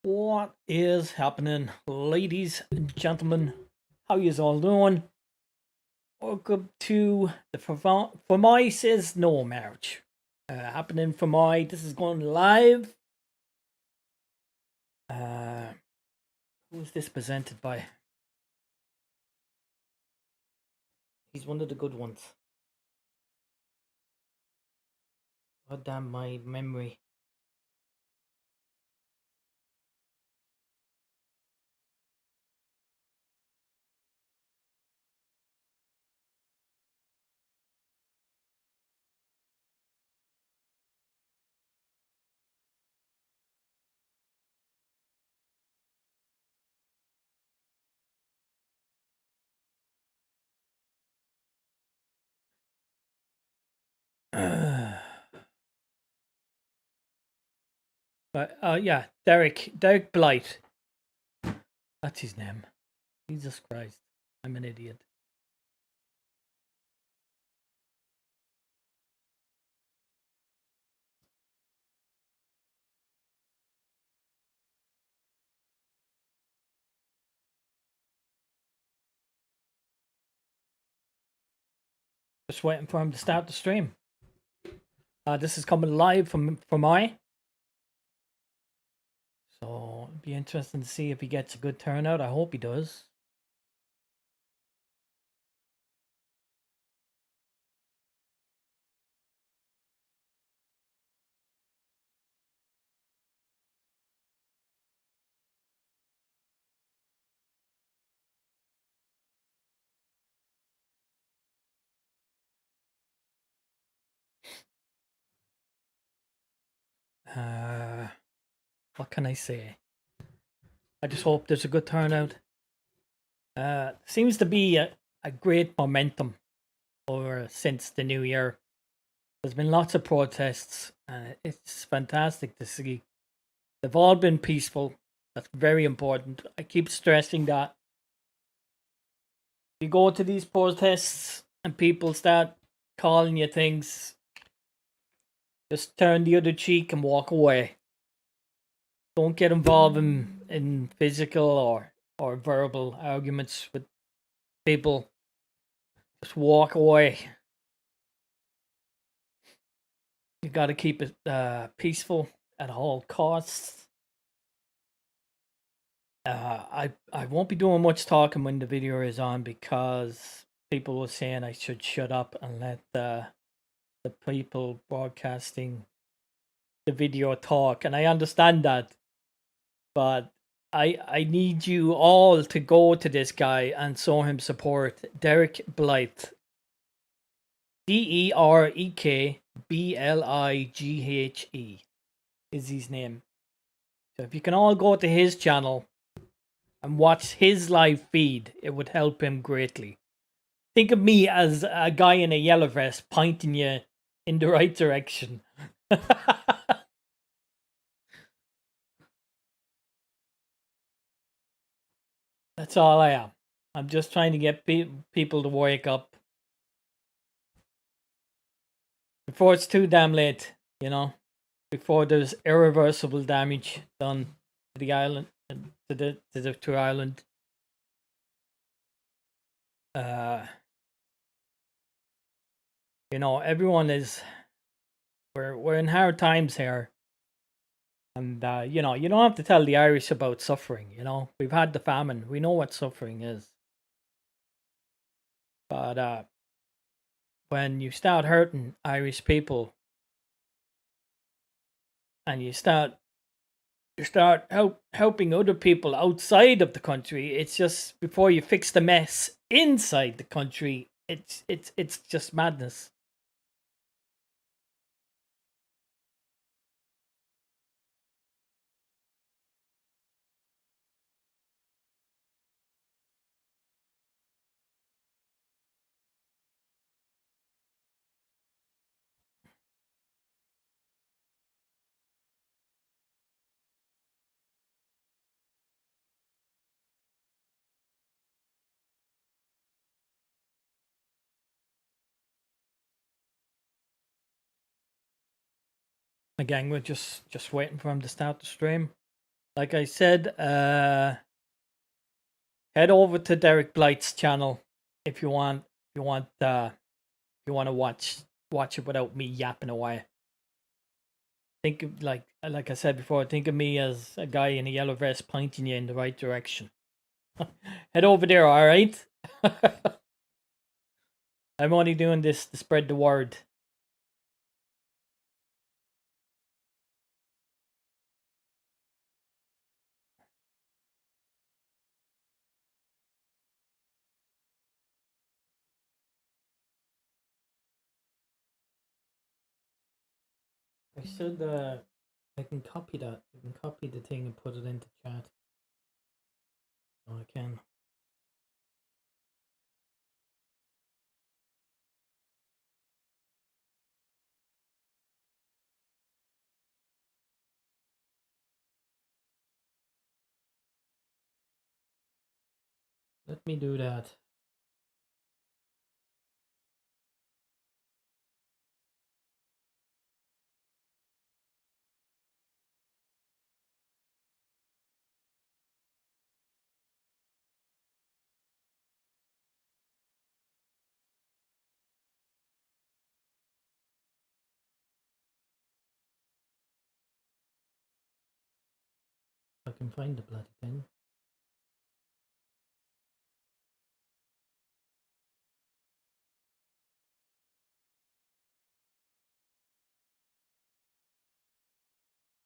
What is happening, ladies and gentlemen? How yous all doing? Welcome to the For My Says No Marriage. Happening for my. This is going live. Uh, who is this presented by? He's one of the good ones. God damn my memory. Yeah, Derek Blight. That's his name. Jesus Christ, I'm an idiot. Just waiting for him to start the stream. This is coming live from I. So it'd be interesting to see if he gets a good turnout. I hope he does. What can I say? I just hope there's a good turnout. Seems to be a great momentum over since the new year. There's been lots of protests, and it's fantastic to see. They've all been peaceful. That's very important. I keep stressing that. You go to these protests and people start calling you things, just turn the other cheek and walk away. Don't get involved in physical or verbal arguments with people. Just walk away. You got to keep it peaceful at all costs. I won't be doing much talking when the video is on because people were saying I should shut up and let the people broadcasting the video talk, and I understand that, but I need you all to go to this guy and show him support. Derek Blight, DEREKBLIGHE is his name. So if you can all go to his channel and watch his live feed, it would help him greatly. Think of me as a guy in a yellow vest pointing you in the right direction. That's all I am. I'm just trying to get people to wake up before it's too damn late, you know, before there's irreversible damage done to the island, to Ireland. Uh, you know, everyone is. We're in hard times here, and you know, you don't have to tell the Irish about suffering. You know, we've had the famine. We know what suffering is. But when you start hurting Irish people, and you start helping other people outside of the country, it's just before you fix the mess inside the country, it's just madness. Again, we're just waiting for him to start the stream. like I said, head over to Derek Blight's channel if you want. If you want to watch it without me yapping away. Think of, like I said before, think of me as a guy in a yellow vest pointing you in the right direction. Head over there, all right? I'm only doing this to spread the word. I said I can copy that. I can copy the thing and put it into chat. Oh, I can. Let me do that. I can find the bloody thing.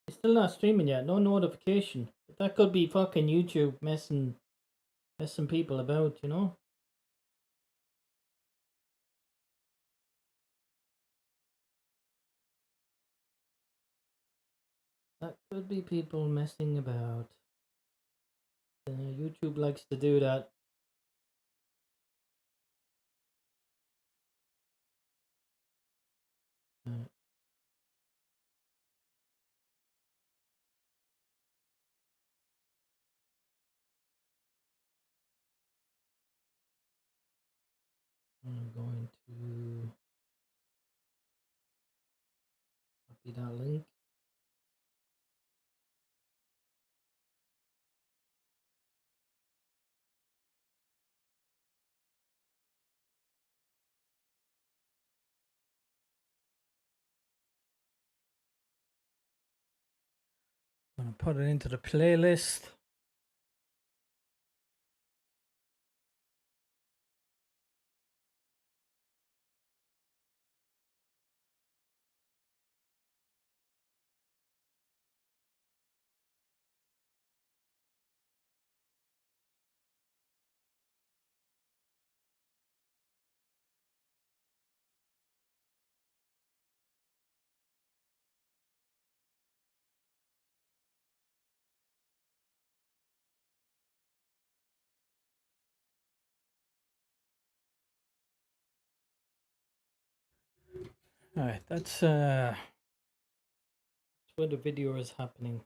It's still not streaming yet. No notification. But that could be fucking YouTube messing people about, you know? That could be people messing about. YouTube likes to do that. I'm going to copy that link. I'm going to put it into the playlist. Alright, that's where the video is happening.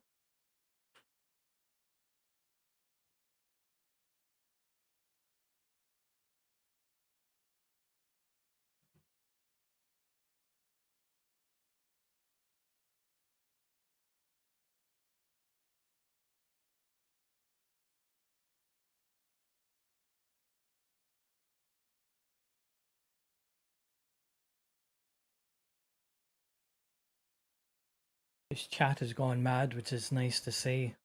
This chat is going mad, which is nice to see.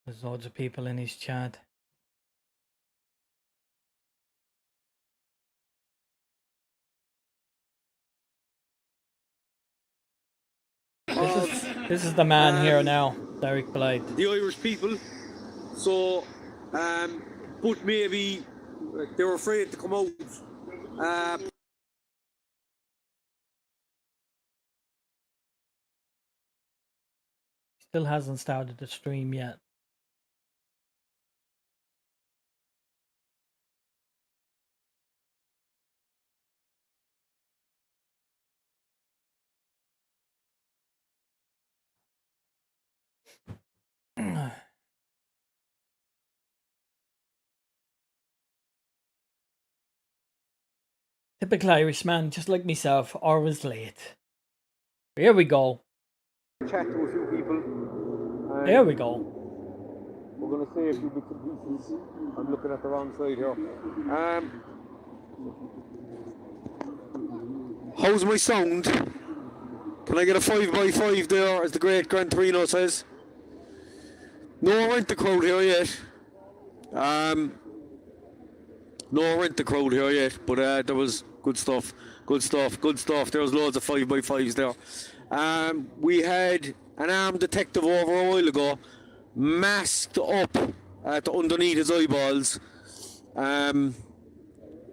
There's loads of people in his chat. This is the man here now, Derek Blight. The Irish people. So, but maybe they were afraid to come out. Still hasn't started the stream yet. Typical Irishman, just like myself, always late. Here we go. Chat to a few people, There we go. We're going to say a few bits and pieces. I'm looking at the wrong side here. How's my sound? Can I get a 5x5 there, as the great Gran Torino says? No rent the crowd here yet. No rent the crowd here yet, but there was good stuff. There was loads of 5x5s there. We had an armed detective over a while ago, masked up at underneath his eyeballs.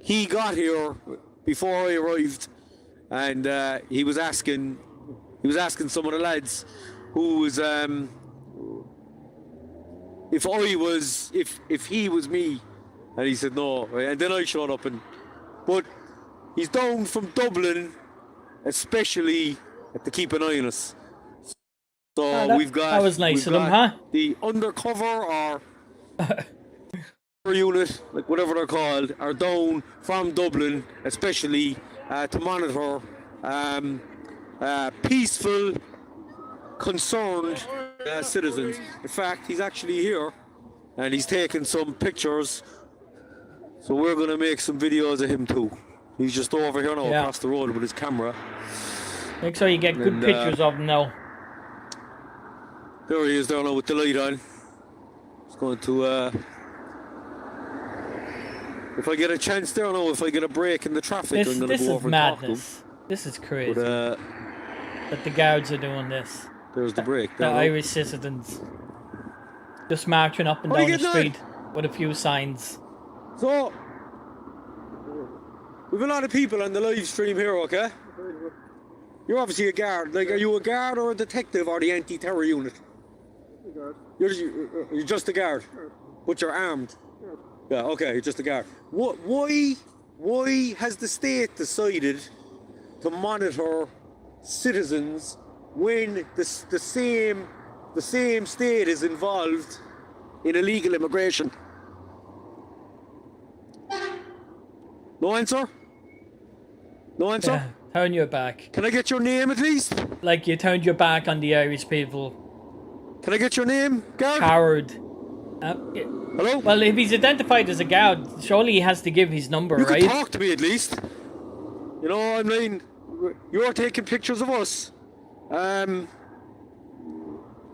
He got here before I arrived, and he was asking some of the lads who was if he was me, and he said no, right? And then I showed up, but he's down from Dublin, especially to keep an eye on us. So that was nice of them, huh? The undercover or unit, like whatever they're called, are down from Dublin, especially to monitor peaceful, concerned citizens. In fact, he's actually here, and he's taking some pictures. So we're going to make some videos of him too. He's just over here now, across the road with his camera. Make sure you get good pictures of him now. There he is there now with the light on. He's going to... if I get a chance there now, if I get a break in the traffic, I'm going to go over and talk to him. This is crazy. But, that the guards are doing this. There's the break. The Irish citizens just marching up and down the street with a few signs. So, we've a lot of people on the live stream here, okay? You're obviously a guard. Like, are you a guard or a detective or the anti-terror unit? A guard. You're just a guard, but you're armed. Yeah, okay, you're just a guard. Why has the state decided to monitor citizens when the same state is involved in illegal immigration? No answer? No answer? Yeah, turn your back. Can I get your name at least? Like you turned your back on the Irish people. Can I get your name, guard? Coward. Hello? Well, if he's identified as a guard, surely he has to give his number, You right? can talk to me at least. You know, I mean, you're taking pictures of us.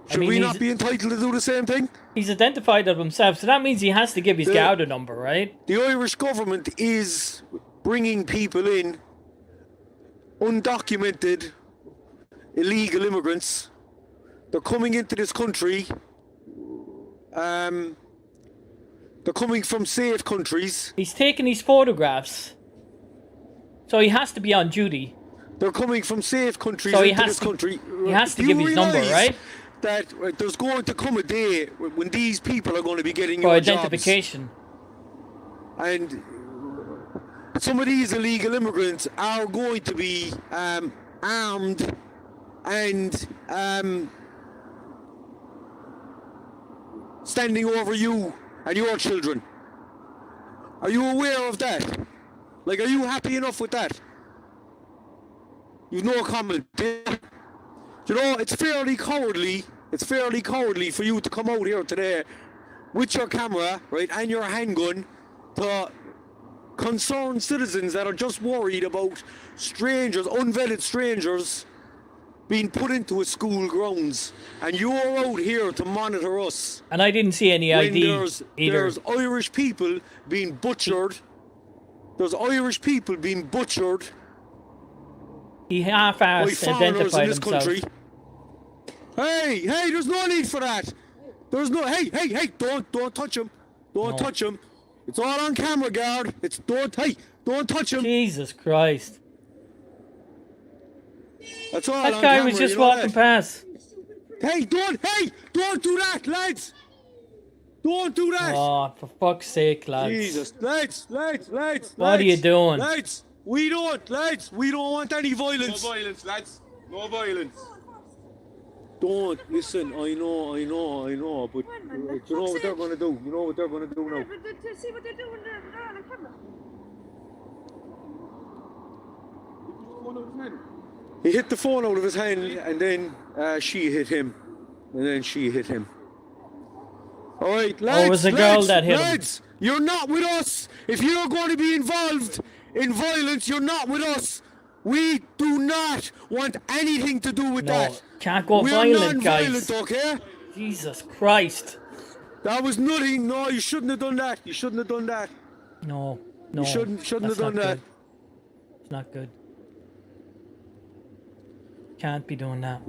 Should we not be entitled to do the same thing? He's identified of himself, so that means he has to give his guard a number, right? The Irish government is bringing people in, undocumented, illegal immigrants. They're coming into this country. They're coming from safe countries. He's taking these photographs, so he has to be on duty. They're coming from safe countries So into this country. He has to give his number, right? That there's going to come a day when these people are going to be getting For your identification. jobs. And some of these illegal immigrants are going to be armed and standing over you and your children. Are you aware of that? Like, are you happy enough with that? You've no comment. You know, it's fairly cowardly for you to come out here today with your camera, right, and your handgun to concerned citizens that are just worried about strangers, unvetted strangers, being put into a school grounds, and you're out here to monitor us. And I didn't see any ID either. There's Irish people being butchered. There's Irish people being butchered. He half-assed identified himself. Country. Hey, there's no need for that. There's no, hey, don't touch him. Don't touch him. It's all on camera, guard. Don't touch him. Jesus Christ. That's all that on guy camera, was just walking past. Hey, don't do that, lads. Don't do that. Oh, for fuck's sake, lads. Jesus, lads. What are you doing? Lads, we don't want any violence. No violence, lads. No violence. Don't listen. I know, but you know what they're going to do. You know what they're going to do now. But see what they're doing there on camera. He hit the phone out of his hand, and then she hit him. and then she hit him. All right, lads. it was a girl that hit him. Lads, you're not with us. If you're going to be involved in violence, you're not with us. We do not want anything to do with No, that. can't go We're violent, non-violent, guys. okay? Jesus Christ. That was nothing. No, you shouldn't have done that. You shouldn't have done that. No. You shouldn't have that's done not that. good. It's not good. Can't be doing that.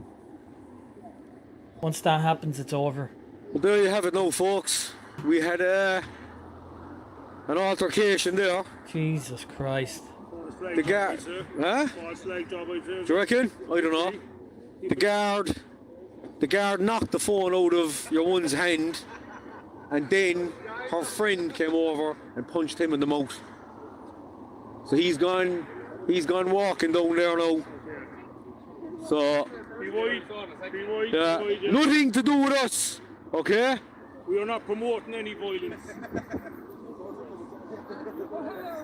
Once that happens, it's over. Well, there you have it now, folks. We had an altercation there. Jesus Christ. The guard, huh? False flag job, I Do you reckon? I don't know. The guard knocked the phone out of your one's hand, and then her friend came over and punched him in the mouth. So he's gone walking down there now. So Be wide. Be wide. yeah, Be wide, yeah. nothing to do with us, okay? We are not promoting any violence.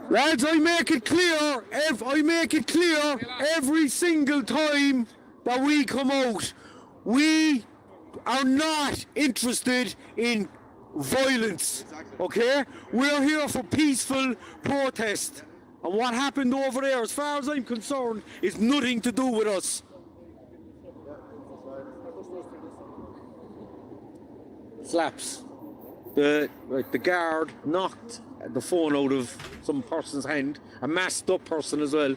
Lads, I make it clear every single time that we come out. We are not interested in violence, okay? We're here for peaceful protest. And what happened over there, as far as I'm concerned, is nothing to do with us. Slaps. The guard knocked the phone out of some person's hand, a masked up person as well.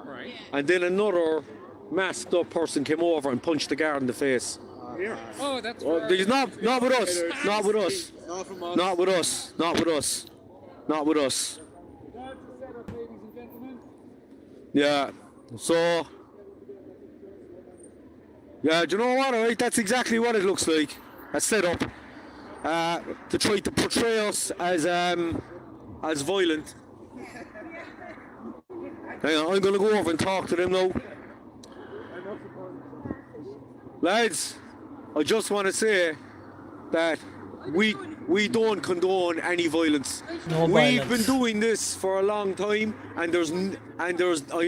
Right. And then another masked up person came over and punched the guard in the face. Here. Oh, that's He's not with us. Not with us. not from us. Not with us. Not with us. Not with us. Yeah. So. Yeah, do you know what? Alright, that's exactly what it looks like. A setup to try to portray us as violent. Hang on, I'm gonna go over and talk to them now. Lads, I just want to say that we don't condone any violence. No We've violence. been doing this for a long time, and there's I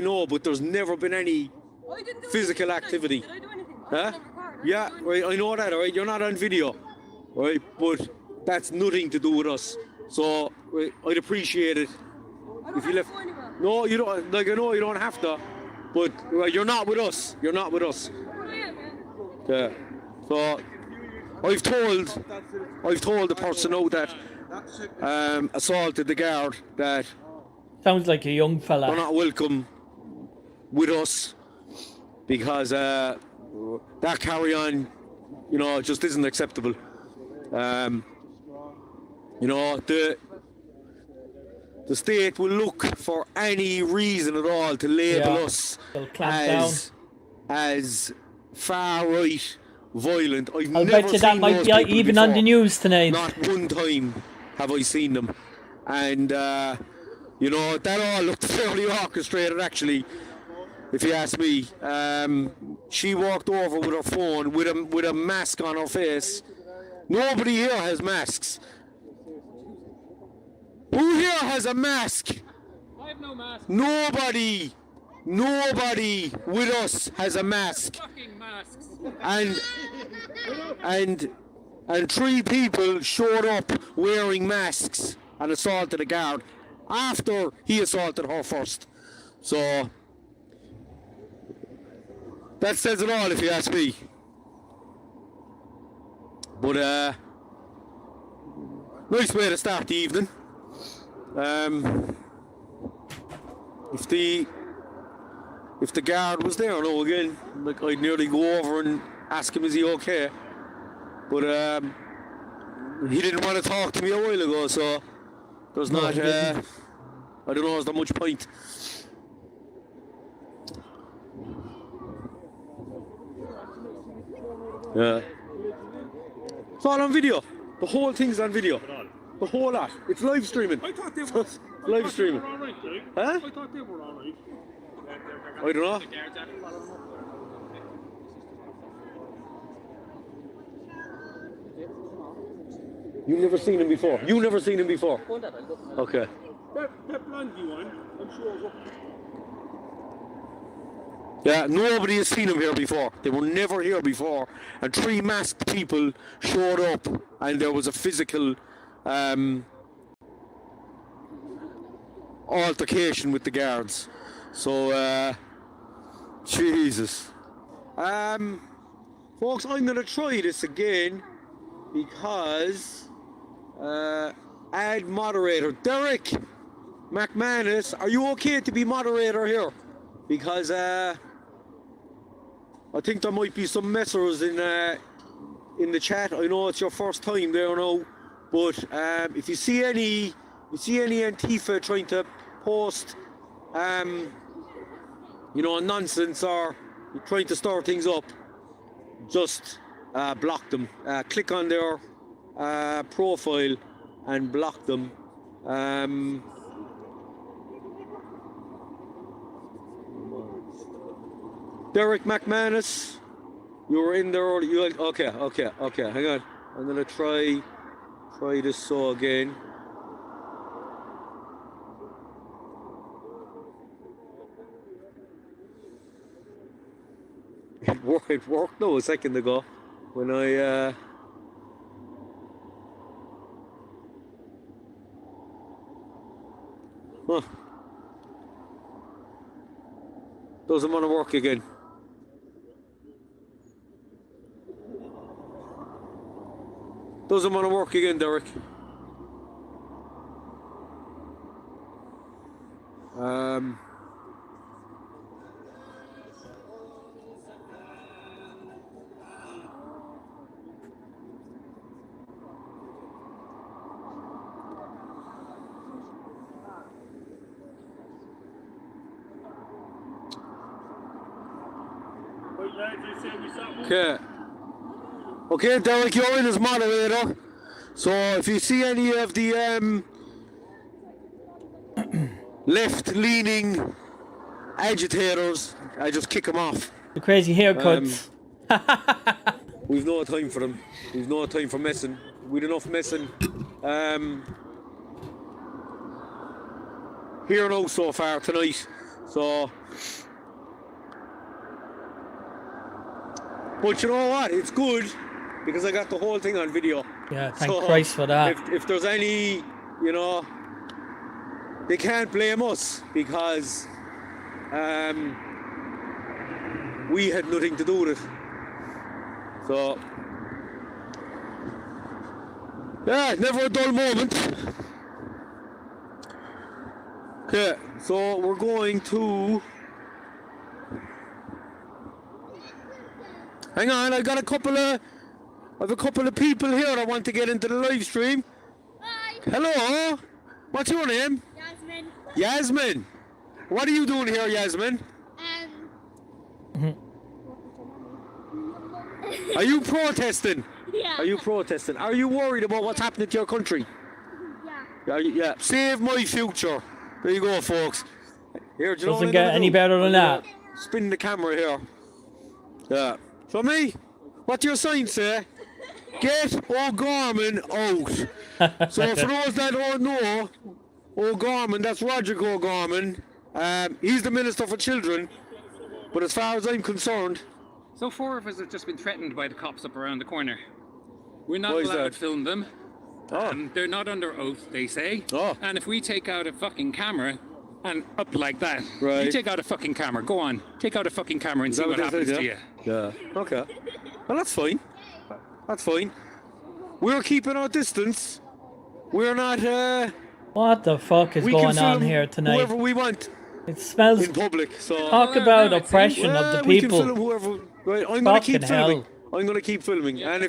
know, but there's never been any I didn't do physical anything. activity. Did I do anything? Huh? I recorded. Yeah, right, I know that, alright? You're not on video, right? But that's nothing to do with us. So, right, I'd appreciate it I don't if you have left. to go anywhere. No, you don't. Like, I know you don't have to, but you're not with us. You're not with us. But I am, man. Yeah. So, I've told the person out that assaulted the guard that Sounds like a young they're fella. not welcome with us because that carry on, you know, just isn't acceptable. You know, the state will look for any reason at all to label Yeah, us they'll clamp as far right, violent. I've I'll never bet you that seen might those be people even on the before. news tonight. Not one time have I seen them, and you know, that all looked fairly orchestrated actually, if you ask me. She walked over with her phone with a mask on her face. Nobody here has masks. Who here has a mask? I have no mask. Nobody with us has a mask. Fucking masks. And 3 people showed up wearing masks and assaulted a guard after he assaulted her first. So that says it all, if you ask me. But nice way to start the evening. If the guard was there now again, like, I'd nearly go over and ask him, is he okay? But he didn't want to talk to me a while ago, so there's No, not he didn't. I don't know, is there much point? Yeah. It's all on video. The whole thing's on video. The whole lot. It's live streaming. I thought they were. Live streaming. All right, like. Huh? I thought they were all right. I don't know. You've never seen him before. You've never seen him before. Okay. That blondie one, I'm sure. Yeah, nobody has seen them here before. They were never here before. And 3 masked people showed up, and there was a physical altercation with the guards. So, Jesus. Folks, I'm going to try this again because add moderator. Derek McManus, are you okay to be moderator here? Because I think there might be some messers in the chat. I know it's your first time there now, but if you see any Antifa trying to post nonsense or trying to stir things up, just block them. Click on their profile and block them. Derek McManus, you were in there early. Okay. Hang on. I'm gonna try this saw again. It worked no a second ago when I doesn't want to work again. Doesn't want to work again, Derek. Right, lads, you say we something? Okay, Derek, you're in as moderator. So if you see any of the left-leaning agitators, I just kick them off. The crazy haircuts. We've no time for them. We've no time for messing. We'd enough messing here now so far tonight. So, but you know what? It's good because I got the whole thing on video. Yeah, thank Christ for that. If there's any, they can't blame us because we had nothing to do with it. So, yeah, never a dull moment. Okay, so we're going to... Hang on, I have a couple of people here that want to get into the live stream. Hi. Hello, what's your name? Yasmin. Yasmin. What are you doing here, Yasmin? Are you protesting? Yeah. Are you protesting? Are you worried about what's happening to your country? Yeah. Yeah. Save my future. There you go, folks. Here, do you know what Doesn't I'm get gonna any do? better than that. Spin the camera here. Yeah. So me, what your sign say? Get O'Gorman out. So for those that don't know, O'Gorman, that's Roger O'Gorman. He's the Minister for Children. But as far as I'm concerned, So 4 of us have just been threatened by the cops up around the corner. We're not Why is allowed that? to film them. Oh. They're not under oath, they say. Oh. And if we take out a fucking camera and up like that, Right. you take out a fucking camera. Go on, take out a fucking camera and Is see that what what happens they to said, you. yeah? Okay. Well, that's fine. That's fine. We're keeping our distance. We're not. What the fuck is We can going on film here tonight? whoever we want It smells. in public. So Talk Well, about no, it's oppression yeah, of the we can film people. whoever. Right, I'm gonna keep Fucking filming. hell. I'm gonna keep filming. And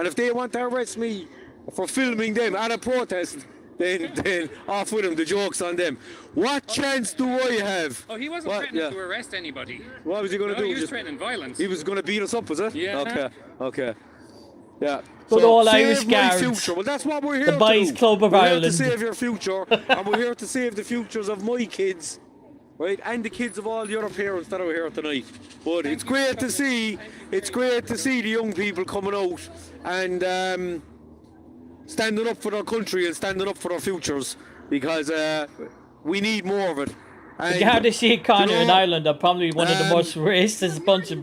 if they want to arrest me for filming them at a protest, then off with them. The joke's on them. What chance do I have? Oh, he wasn't What? threatening Yeah. to arrest anybody. What was he gonna No, do? he was Just- threatening violence. He was going to beat us up, was it? Yeah. Okay. Yeah. Good old save Irish my guards. future. Well, that's what we're here The to Boys do. Club of we're here Ireland. to save your future, and we're here to save the futures of my kids, right, and the kids of all the other parents that are here tonight. But it's great to see. It's great to see the young people coming out and standing up for their country and standing up for their futures because we need more of it. And Garda Síochána in know, Ireland are probably one of the most racist bunch of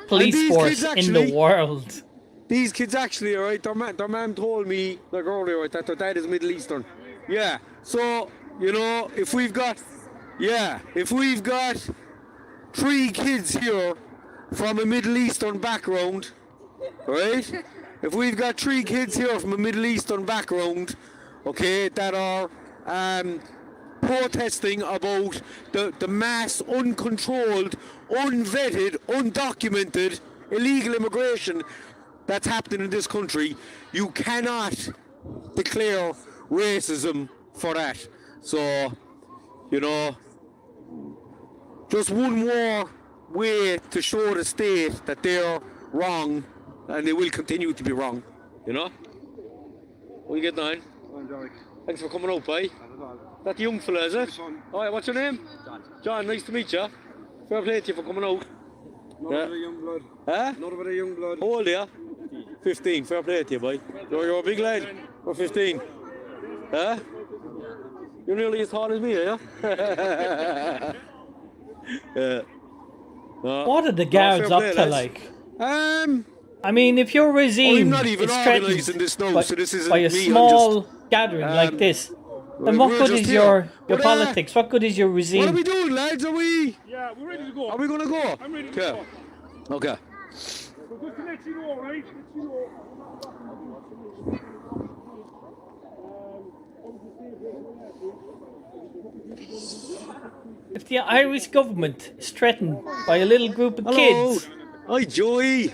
police these force kids in actually- the world. these kids actually, alright, their mom told me like earlier right, that their dad is Middle Eastern. Yeah. So, you know, if we've got 3 kids here from a Middle Eastern background, right? If we've got 3 kids here from a Middle Eastern background, okay, that are protesting about the mass, uncontrolled, unvetted, undocumented, illegal immigration that's happening in this country, you cannot declare racism for that. So, you know, just one more way to show the state that they're wrong, and they will continue to be wrong, you know? What you getting on? Thanks for coming out, boy. That the young fella, is it? Alright, what's your name? John. John, nice to meet you. Fair play to you for coming out. Not a bit of young blood. Huh? Not a bit of young blood. How old are you? 15. Fair play to you, boy. You're a big lad. For 15. Huh? You're nearly as tall as me, are you? Yeah. What are the guards fair up play, to, lads. like? Um, I mean, if your regime I'm not even is threatened organising this now, by, so this isn't by a me, I'm small gathering like this, then what we're good just is here. your But, politics? What good is your what are regime? we doing, lads? Are we Yeah, we're ready to go. gonna go? I'm ready to Okay. go. Okay. So just to let you know, right? Let you know. If the Irish government is threatened by a little group of Hello. kids, Hi, Joey.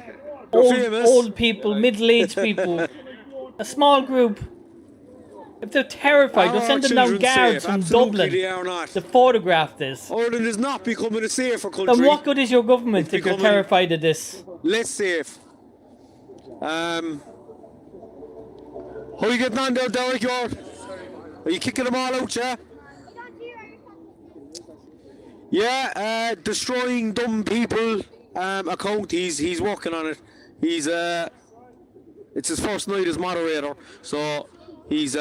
You're famous. old people, middle-aged people, a small group, if they're terrified, they'll Are send our them down children guards safe? from Absolutely Dublin they are not. to photograph this. Ireland is not becoming a safer country. Then what good is your government It's if you're becoming- terrified of this? Less safe. How you getting on there, Derek? Are you kicking them all out, yeah? Yeah, destroying dumb people account. He's working on it. He's it's his first night as moderator, so he's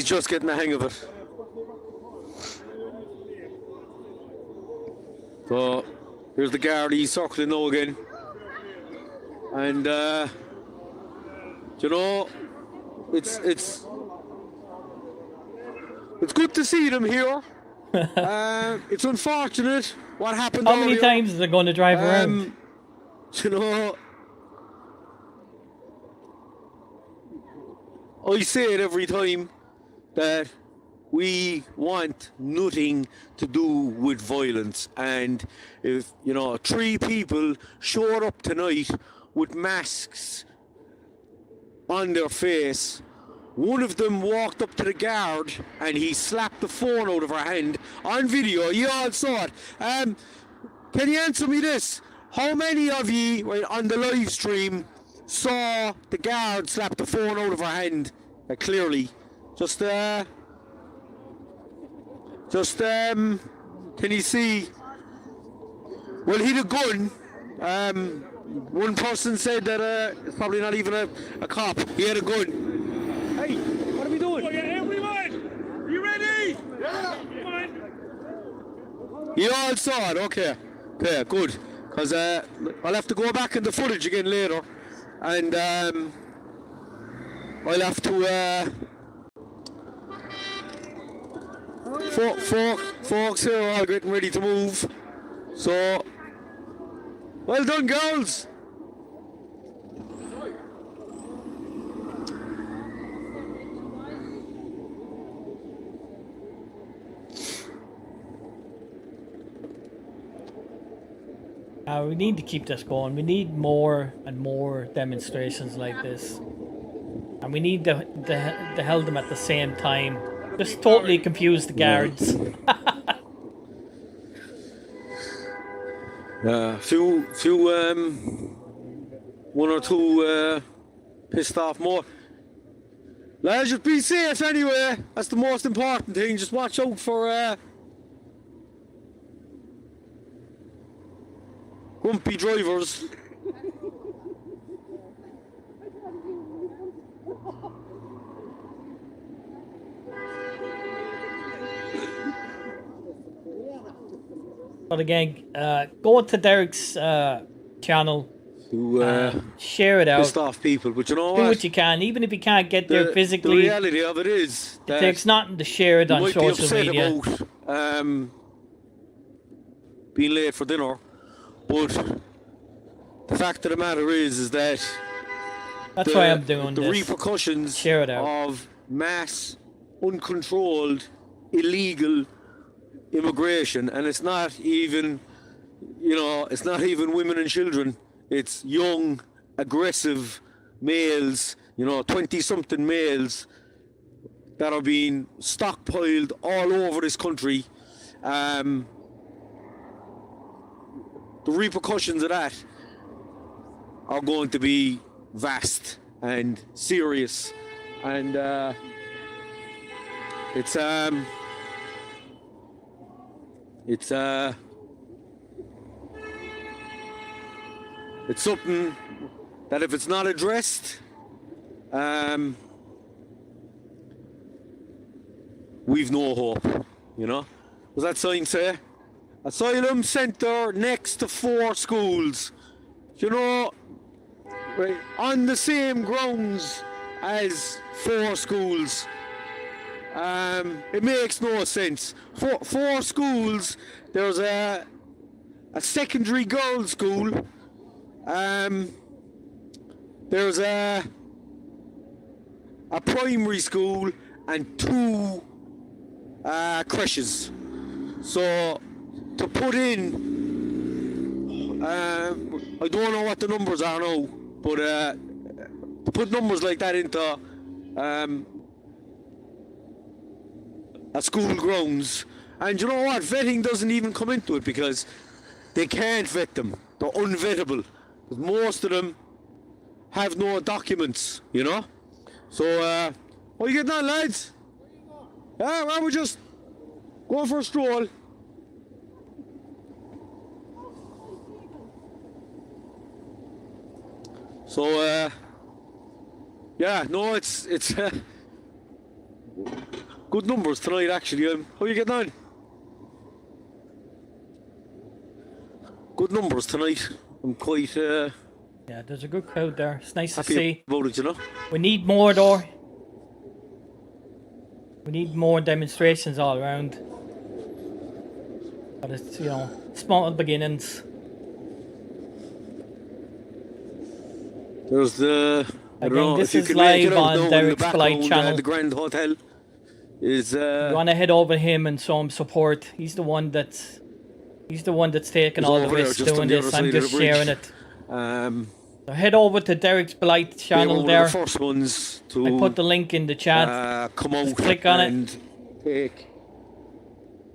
just getting the hang of it. So here's the guard. He's circling now again, and you know, it's good to see them here. It's unfortunate what happened. How many earlier. times are they going to drive around? You know, I say it every time that we want nothing to do with violence, and if you know 3 people showed up tonight with masks on their face, one of them walked up to the guard and he slapped the phone out of her hand on video. You all saw it. Can you answer me this? How many of you on the live stream saw the guard slap the phone out of her hand? Clearly. Can you see? Well, he had a gun. One person said that it's probably not even a cop. He had a gun. Hey, what are we doing? Oh, yeah, everyone! You ready? Yeah. Come on. You all saw it, okay. Okay, good. Because I'll have to go back in the footage again later. And I'll have to... folks here are all getting ready to move. So, well done, girls. We need to keep this going. We need more and more demonstrations like this. And we need to held them at the same time. Just totally confuse the guards. One or two pissed off more. Lads, just be safe anyway. That's the most important thing. Just watch out for grumpy drivers. But again, go to Derek's channel, To share it out, pissed off people, but you know do what? what you can, even if you can't get there The physically. reality of it is It that takes nothing to share it you on might be social upset media. about being late for dinner, but the fact of the matter is that That's why I'm doing the this. repercussions Share it out. of mass, uncontrolled, illegal immigration, and it's not even, it's not even women and children. It's young, aggressive males, 20-something males that are being stockpiled all over this country. The repercussions of that are going to be vast and serious, and it's something that if it's not addressed, we've no hope. What's that sign say? Asylum centre next to 4 schools. Right, on the same grounds as 4 schools. It makes no sense. 4 schools. There's a secondary girls' school. There's a primary school and 2 creches. So to put in, I don't know what the numbers are now, but to put numbers like that into a school grounds, and you know what? Vetting doesn't even come into it because they can't vet them. They're unvettable. Because most of them have no documents, So, what are you getting on, lads? Yeah, well, we're just going for a stroll. So, it's good numbers tonight, actually. How are you getting on? Good numbers tonight. I'm quite Yeah, there's a good crowd there. It's nice to happy see. about it, We need more, though. We need more demonstrations all around. But it's, small beginnings. There's the... I don't Again, know this if you is can make it live out on now in Derek's the Polite background, channel. the Grand Hotel is... You want to head over to him and show him support. He's the one that's taking He's all the over there, risks just on doing the this. other I'm side of just the bridge. sharing it. So Head over to Derek's Polite they channel were one there. of the first ones to I put the link in the chat. come out click on it. and take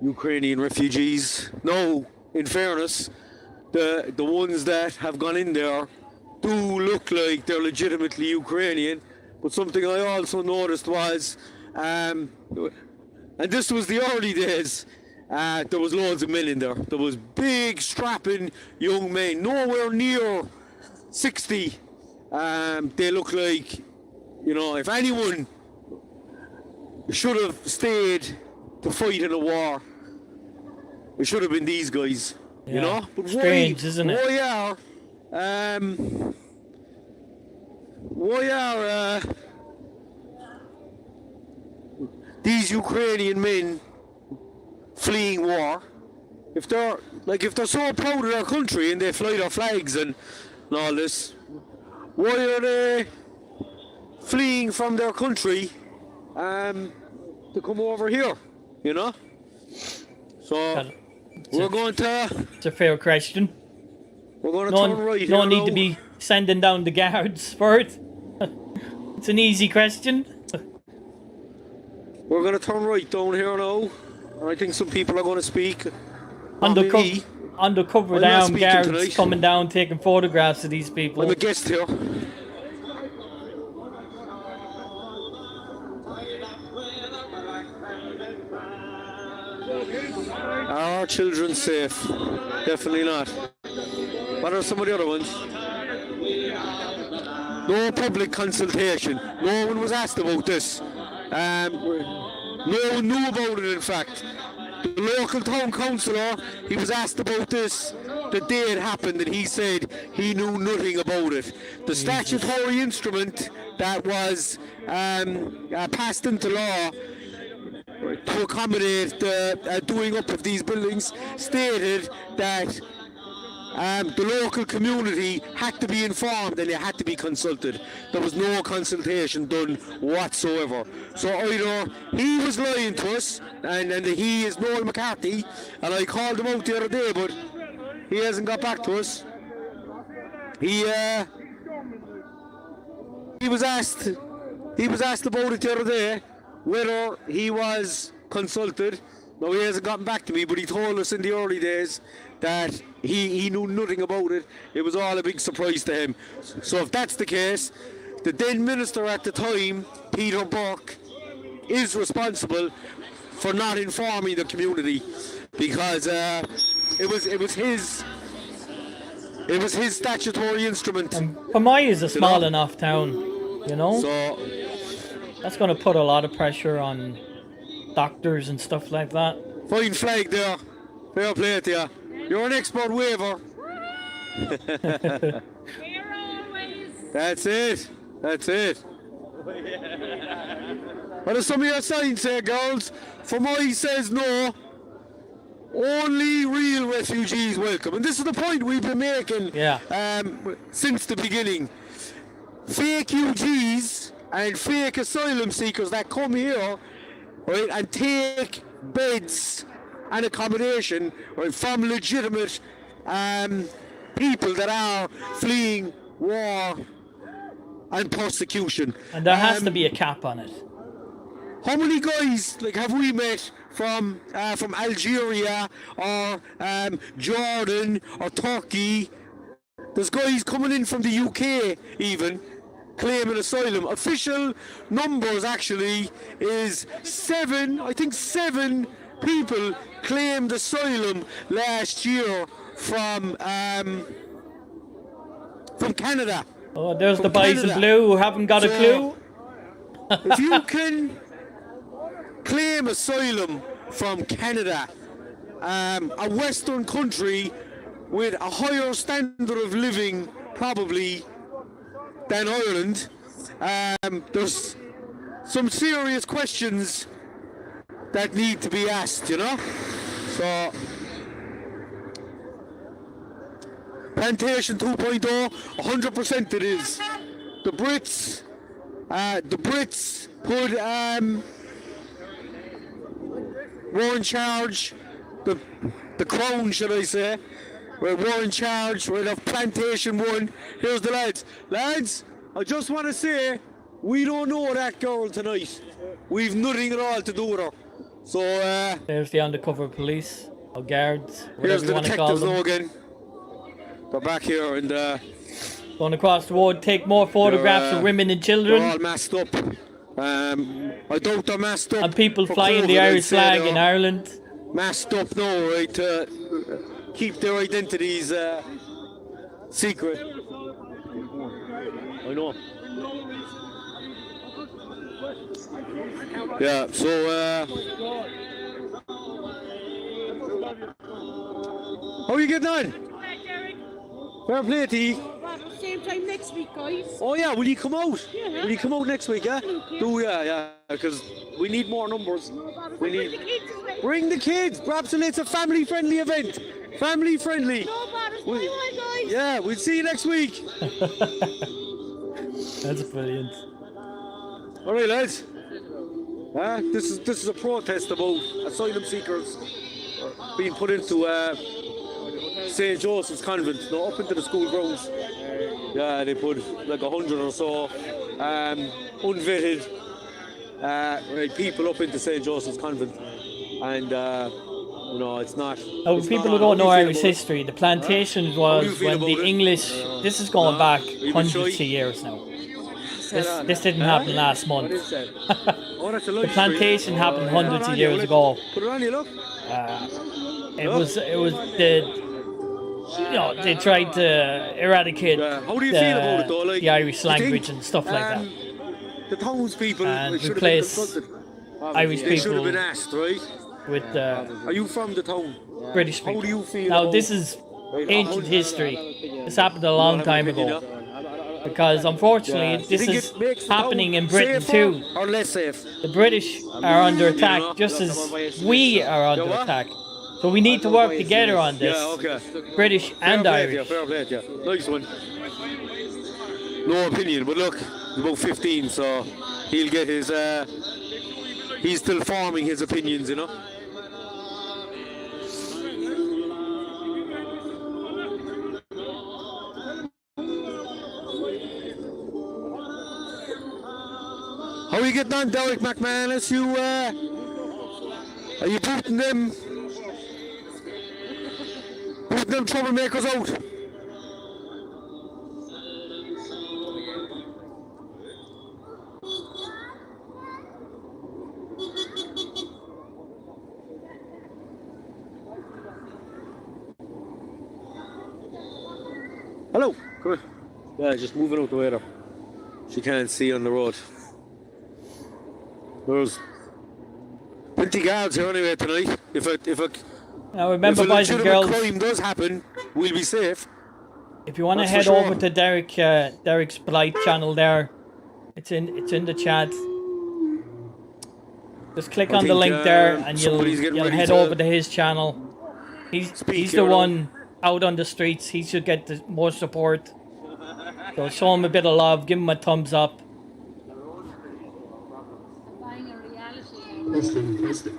Ukrainian refugees. No, in fairness, the ones that have gone in there do look like they're legitimately Ukrainian. But something I also noticed was, and this was the early days, there was loads of men in there. There was big, strapping young men, nowhere near 60. They look like, if anyone should have stayed to fight in a war, it should have been these guys. Yeah. But Strange, isn't it? Why are these Ukrainian men fleeing war? If they're so proud of their country and they fly their flags and all this, why are they fleeing from their country to come over here? So we're going to It's a fair question. turn right No here need now. to be sending down the guards for it. It's an easy question. We're going to turn right down here now. And I think some people are going to speak. Not me. Undercover I'm not down speaking guards tonight. coming down taking photographs of these people. I'm a guest here. Are our children safe? Definitely not. What are some of the other ones? No public consultation. No one was asked about this. No one knew about it, in fact. the local town councillor, he was asked about this the day it happened, and he said he knew nothing about it. The statutory instrument that was passed into law to accommodate the doing up of these buildings stated that the local community had to be informed and they had to be consulted. There was no consultation done whatsoever. So either he was lying to us, and he is Noel McCarthy, and I called him out the other day, but he hasn't got back to us. He was asked about it the other day, whether he was consulted. No, he hasn't gotten back to me, but he told us in the early days that he knew nothing about it. It was all a big surprise to him. So if that's the case, the then minister at the time, Peter Burke, is responsible for not informing the community, because it was his statutory instrument. And Fermoy is a small enough town, you know? So That's going to put a lot of pressure on doctors and stuff like that. fine flag there. Fair play to you. You're an expert waiver. Here always. That's it. That's it. What do some of your signs say, girls? Fermoy says no. Only real refugees welcome. And this is the point we've been making since the beginning. Fake UGs and fake asylum seekers that come here, right, and take beds and accommodation, right, from legitimate people that are fleeing war and persecution. And there has to be a cap on it. How many guys have we met from Algeria or Jordan or Turkey? There's guys coming in from the UK even claiming asylum. Official numbers actually is 7. I think 7 people claimed asylum last year from Canada. Oh, there's From the boys in Canada. blue who haven't got a So- clue. If you can claim asylum from Canada, a Western country with a higher standard of living probably than Ireland, there's some serious questions that need to be asked, you know? So, Plantation 2.0, 100% it is. The Brits put were in charge, the Crown, should I say, were in charge of Plantation 1. Here's the lads. Lads, I just want to say, we don't know that girl tonight. We've nothing at all to do with her. So, There's the undercover police or guards, here's whatever you the want to call detectives them. now again. They're back here and Going across the road, take more photographs of women and they're children, all masked up. I doubt they're masked up. and people for flying the COVID, I'd Irish say flag they're in Ireland. masked up now, right, to keep their identities secret. I know. Yeah, so how are you getting on? Fair play to you. Same time next week, guys. Oh yeah, will you come out? Yeah. Will you come out next week, yeah? Do yeah, because we need more numbers. We Bring the need. kids as well. Bring the kids. Perhaps it's a family-friendly event. Family-friendly. No bothers. We- Bye, guys. Yeah, we'll see you next week. That's brilliant. All right, lads. This is a protest about asylum seekers being put into St. Joseph's Convent, no, up into the school grounds. Yeah, they put like 100 or so unvetted people up into St. Joseph's Convent, and it's not. Oh, it's people not who on. don't know How do you Irish feel about it? history, the plantations How do you was feel when the about it? English. This is going back Are you hundreds shy? of years now. Set This on. didn't happen last month. What is that? Oh, that's a The live plantation stream. happened Yeah. hundreds Put of it on years you, ago. Put it on you, look. It was they tried to eradicate How do you feel about it though? Like, the Irish do you think, language and stuff like that. The townspeople And should have been replace consulted. Irish They should have people been asked, right? with Are you from the town? British How people. do you feel? Now about- this is ancient history. This happened a You long don't have time an opinion, ago. Because unfortunately, Do you this think is it makes the happening town in Britain safer too. or less safe? The British are under know, attack just as we are under what? attack. So we need to work together on this. Yeah, okay. British and Fair play to you, Irish. fair play to you. Nice one. No opinion, but look, he's about 15, so he'll get his. He's still forming his opinions, you know. How are you getting on, Derek McManus? Are you booting them troublemakers out? Hello, come here. Yeah, just moving out the way there. She can't see on the road. There's plenty guards here anyway tonight. If Now remember, a boys and legitimate girls, crime does happen, we'll be safe. if you want to That's head for sure. over to Derek's Blight channel there, it's in the chat. Just click I on the think, link there, and somebody's getting you'll ready head to over to his channel. He's speak the here now. one out on the streets. He should get the more support. So show him a bit of love. Give him a thumbs up. Buying a reality.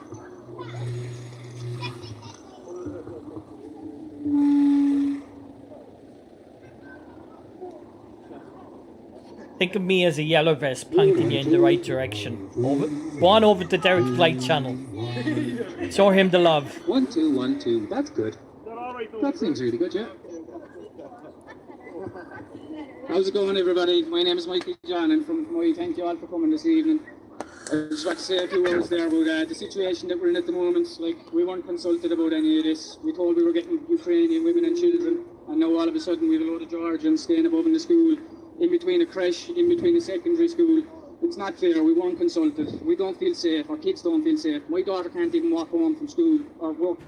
Think of me as a yellow vest pointing you in the right direction. Go on over to Derek's Blight channel. Show him the love. 1 2 1 2. That's good. That seems really good, yeah. How's it going, everybody? My name is Michael John, and from Moy, thank you all for coming this evening. I just want to say a few words there about the situation that we're in at the moment. Like, we weren't consulted about any of this. We told we were getting Ukrainian women and children, and now all of a sudden we have a load of Georgians staying above in the school, in between a creche, in between a secondary school. It's not fair. We weren't consulted. We don't feel safe. Our kids don't feel safe. My daughter can't even walk home from school, or work,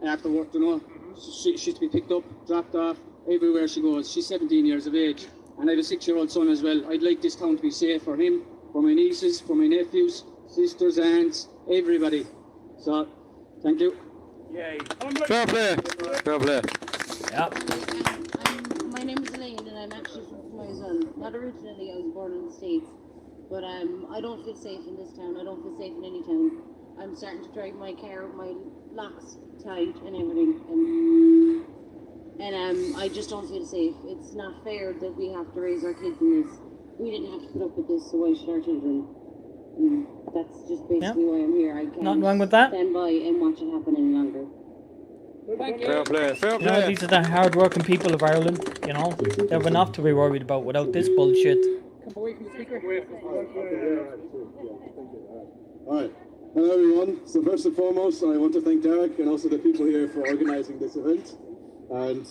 after work, you know. She's to be picked up, dropped off, everywhere she goes. She's 17 years of age, and I have a 6-year-old son as well. I'd like this town to be safe for him, for my nieces, for my nephews, sisters, aunts, everybody. So, thank you. Fair play. Fair play. Yeah. My name is Elaine, and I'm actually from Moyzone. Not originally, I was born in the States, but I don't feel safe in this town. I don't feel safe in any town. I'm starting to drive my car with my locks tied and everything, and I just don't feel safe. It's not fair that we have to raise our kids in this. We didn't have to put up with this, so why should our children? That's just basically why I'm here. I can't Nothing wrong with that. stand by and watch it happen any longer. Fair play. Fair You know, play. these are the hard-working people of Ireland. You know, they have enough to be worried about without this bullshit. Alright, hello everyone. So first and foremost, I want to thank Derek and also the people here for organising this event. And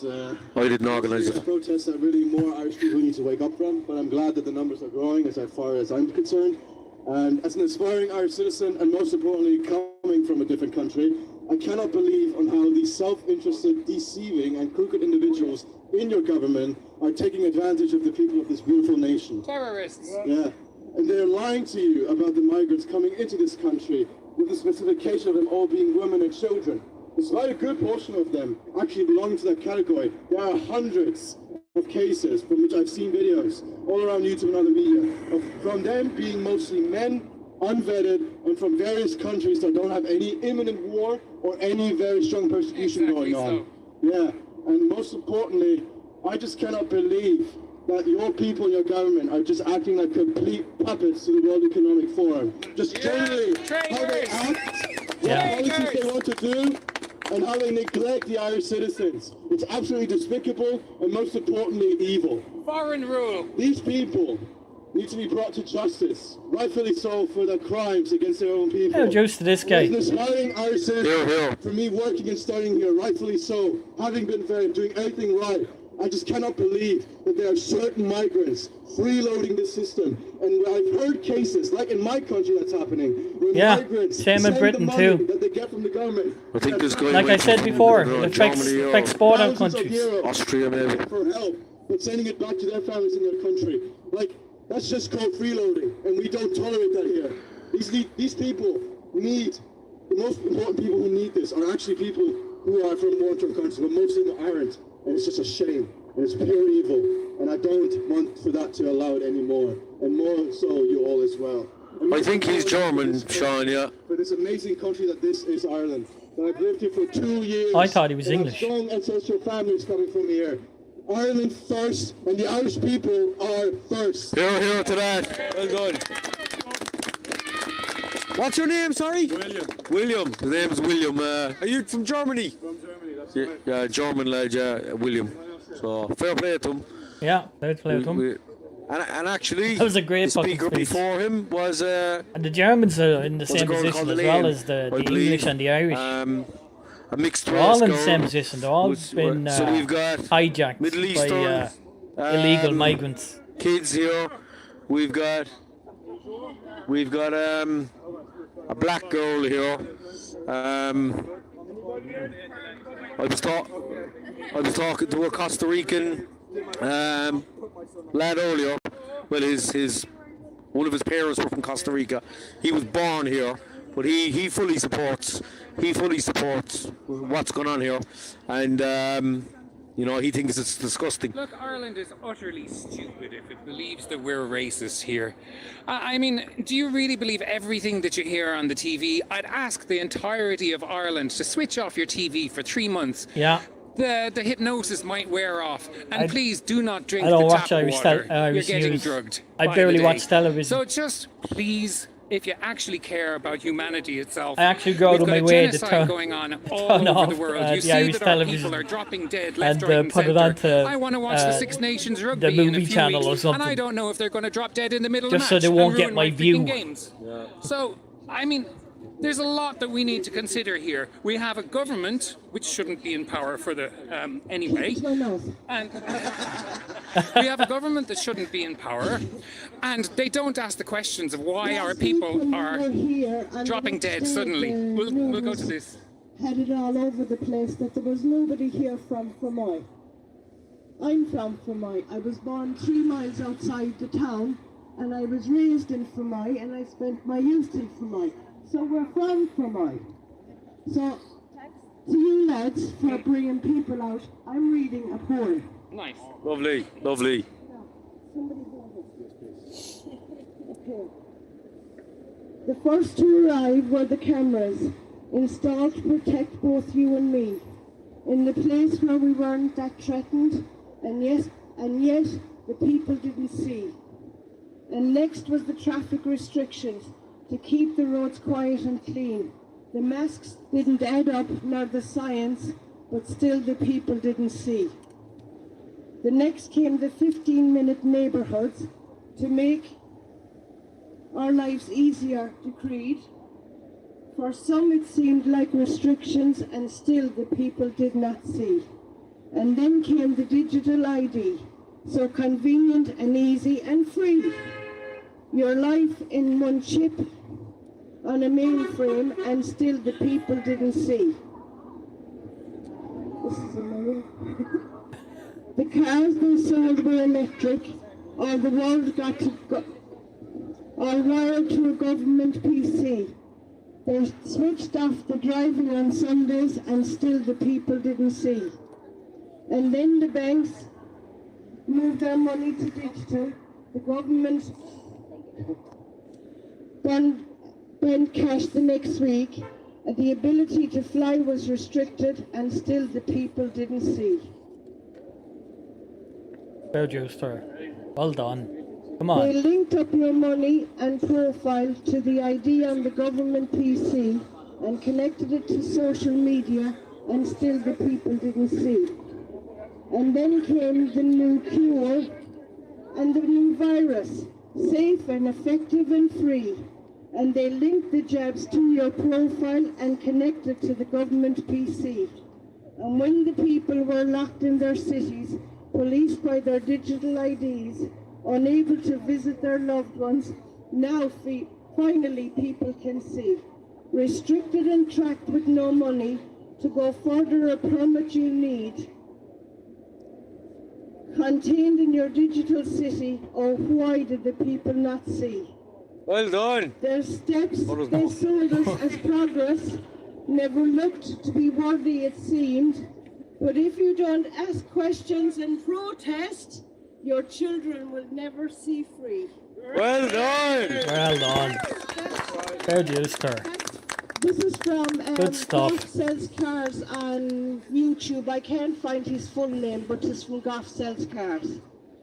I didn't organise it's a it. protest that really more Irish people need to wake up from, but I'm glad that the numbers are growing as far as I'm concerned. And as an aspiring Irish citizen, and most importantly coming from a different country, I cannot believe on how these self-interested, deceiving and crooked individuals in your government are taking advantage of the people of this beautiful nation. Terrorists. Yeah, and they're lying to you about the migrants coming into this country with the specification of them all being women and children. Despite a good portion of them actually belonging to that category, there are hundreds of cases from which I've seen videos all around YouTube and other media from them being mostly men, unvetted, and from various countries that don't have any imminent war or any very strong persecution going on. Yeah, and most importantly, I just cannot believe that your people and your government are just acting like complete puppets to the World Economic Forum. Just generally how they act, what policies they want to do, and how they neglect the Irish citizens. It's absolutely despicable and most importantly evil. Foreign rule. These people need to be brought to justice, rightfully so, for their crimes against their own people. Oh, juice to this As guy. an aspiring Irish citizen, Here. for me working and studying here, rightfully so, having been fair, doing everything right, I just cannot believe that there are certain migrants freeloading the system. And I've heard cases, like in my country, that's happening. Where Yeah, migrants same in send the Britain money too. that they get from the government. I think this guy Like I went said to before, it affects, Germany or affects both our Thousands of countries. euros Austria maybe. for help, but sending it back to their families in their country. Like, that's just called freeloading, and we don't tolerate that here. These people need, the most important people who need this are actually people who are from war-torn countries, but most of them aren't, and it's just a shame, and it's pure evil, and I don't want for that to allow it anymore, and more so you all as well. I think he's German, Sean, yeah. For this amazing country that this is Ireland. And I've lived here for 2 years. I thought he was and I have English. strong ancestral families coming from here. Ireland first, and the Irish people are first. Here to that. Well done. What's your name, sorry? William. His name's William. Are you from Germany? From Germany, that's Yeah, right. yeah, German lad, yeah, William. So, fair play to him. Yeah, let's play with them. And actually, That was a great the fucking speaker speech. before him was And the Germans are in the was a same girl position called as Elaine, well as the I believe. English and the Irish. A mixed They're all race in the girl same position. They're all who's- been so we've got hijacked Middle by Eastern illegal migrants. kids here. We've got a black girl here. I was talking to a Costa Rican lad earlier. Well, one of his parents were from Costa Rica. He was born here, but he fully supports what's going on here, and he thinks it's disgusting. Look, Ireland is utterly stupid if it believes that we're racist here. I mean, do you really believe everything that you hear on the TV? I'd ask the entirety of Ireland to switch off your TV for 3 months. Yeah. The hypnosis might wear off, and please do not drink I don't the watch tap Irish water. Irish You're getting news. drugged. I by barely the day. watch television. So just please, if you actually care about humanity itself, I actually go we've out of got my a way to genocide turn- going on all turn over off, the world. the You see Irish that television our people are dropping dead left, and right, and put it centre. onto, I want to watch the Six Nations rugby the in a movie few channel or weeks, and I something. don't know if they're going to drop dead in the middle Just of so the match they won't and get ruin my freaking view. games. So, I mean, there's a lot that we need to consider here. We have a government which shouldn't be in power for the anyway, and we have a government that shouldn't be in power, and they don't ask the questions of why our people are dropping dead suddenly. We'll go to this. Headed all over the place that there was nobody here from Fermoy. I'm from Fermoy. I was born 3 miles outside the town, and I was raised in Fermoy, and I spent my youth in Fermoy. So we're from Fermoy. So to you lads for bringing people out, I'm reading a poem. Nice. Lovely. Somebody hold it. Okay. The first to arrive were the cameras, installed to protect both you and me, in the place where we weren't that threatened, and yet the people didn't see. And next was the traffic restrictions to keep the roads quiet and clean. The masks didn't add up, nor the science, but still the people didn't see. The next came the 15-minute neighbourhoods to make our lives easier to create. For some it seemed like restrictions, and still the people did not see. And then came the digital ID, so convenient and easy and free. Your life in one chip on a mainframe, and still the people didn't see. This is amazing. The cars they sold were electric, or the world got to go, or wired to a government PC. They switched off the driving on Sundays, and still the people didn't see. And then the banks moved their money to digital. The government banned cash the next week. The ability to fly was restricted, and still the people didn't see. Fair Joester. Well done. Come They on. linked up your money and profile to the ID on the government PC and connected it to social media, and still the people didn't see. And then came the new cure and the new virus, safe and effective and free. And they linked the jabs to your profile and connected to the government PC. And when the people were locked in their cities, policed by their digital IDs, unable to visit their loved ones. Now finally people can see. Restricted and tracked with no money to go further a permit you need. Contained in your digital city, oh why did the people not see? Well done. Their steps What was they that? sold us as progress never looked to be worthy it seemed. But if you don't ask questions and protest, your children will never see free. Well done. Well done. Fair dues to her. This is from Good stuff. Goff Sells Cars on YouTube. I can't find his full name, but it's from Goff Sells Cars.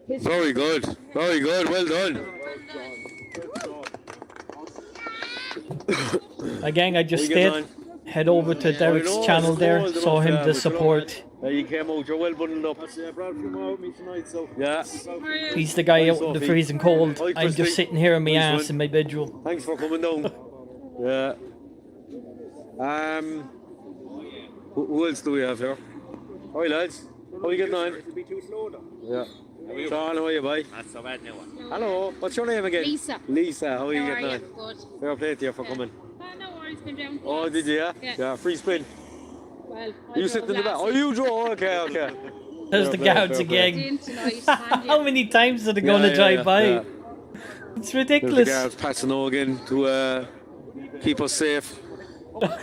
Very good. Very good. Well done. Again, I just How you stayed. getting Head over to Derek's I know, channel there. it's Saw him enough, the it's support. You came out, you're well bundled up. Yeah, I brought a few more with me tonight, so. Yeah. He's the guy out in the Sophie. freezing cold. Hi, I'm Christy. just sitting here on my Nice ass one. in my bedroom. Thanks for coming down. Yeah. Who else do we have here? Hi lads. How are you getting on? It'll be too slow though. Yeah. Sean, how are you, boy? Not so bad now. Hello. What's your name again? Lisa. Lisa, how are you How are getting you? on? Good. Fair play to you for coming. No worries, been down. Oh, did you? Yeah. Free spin. Well, You sit in the back. Oh, you drove. Okay, okay. There's Fair the play, gouts fair play. again. tonight. How many times are they going to drive by? yeah. It's There's the ridiculous. guards passing again to keep us safe.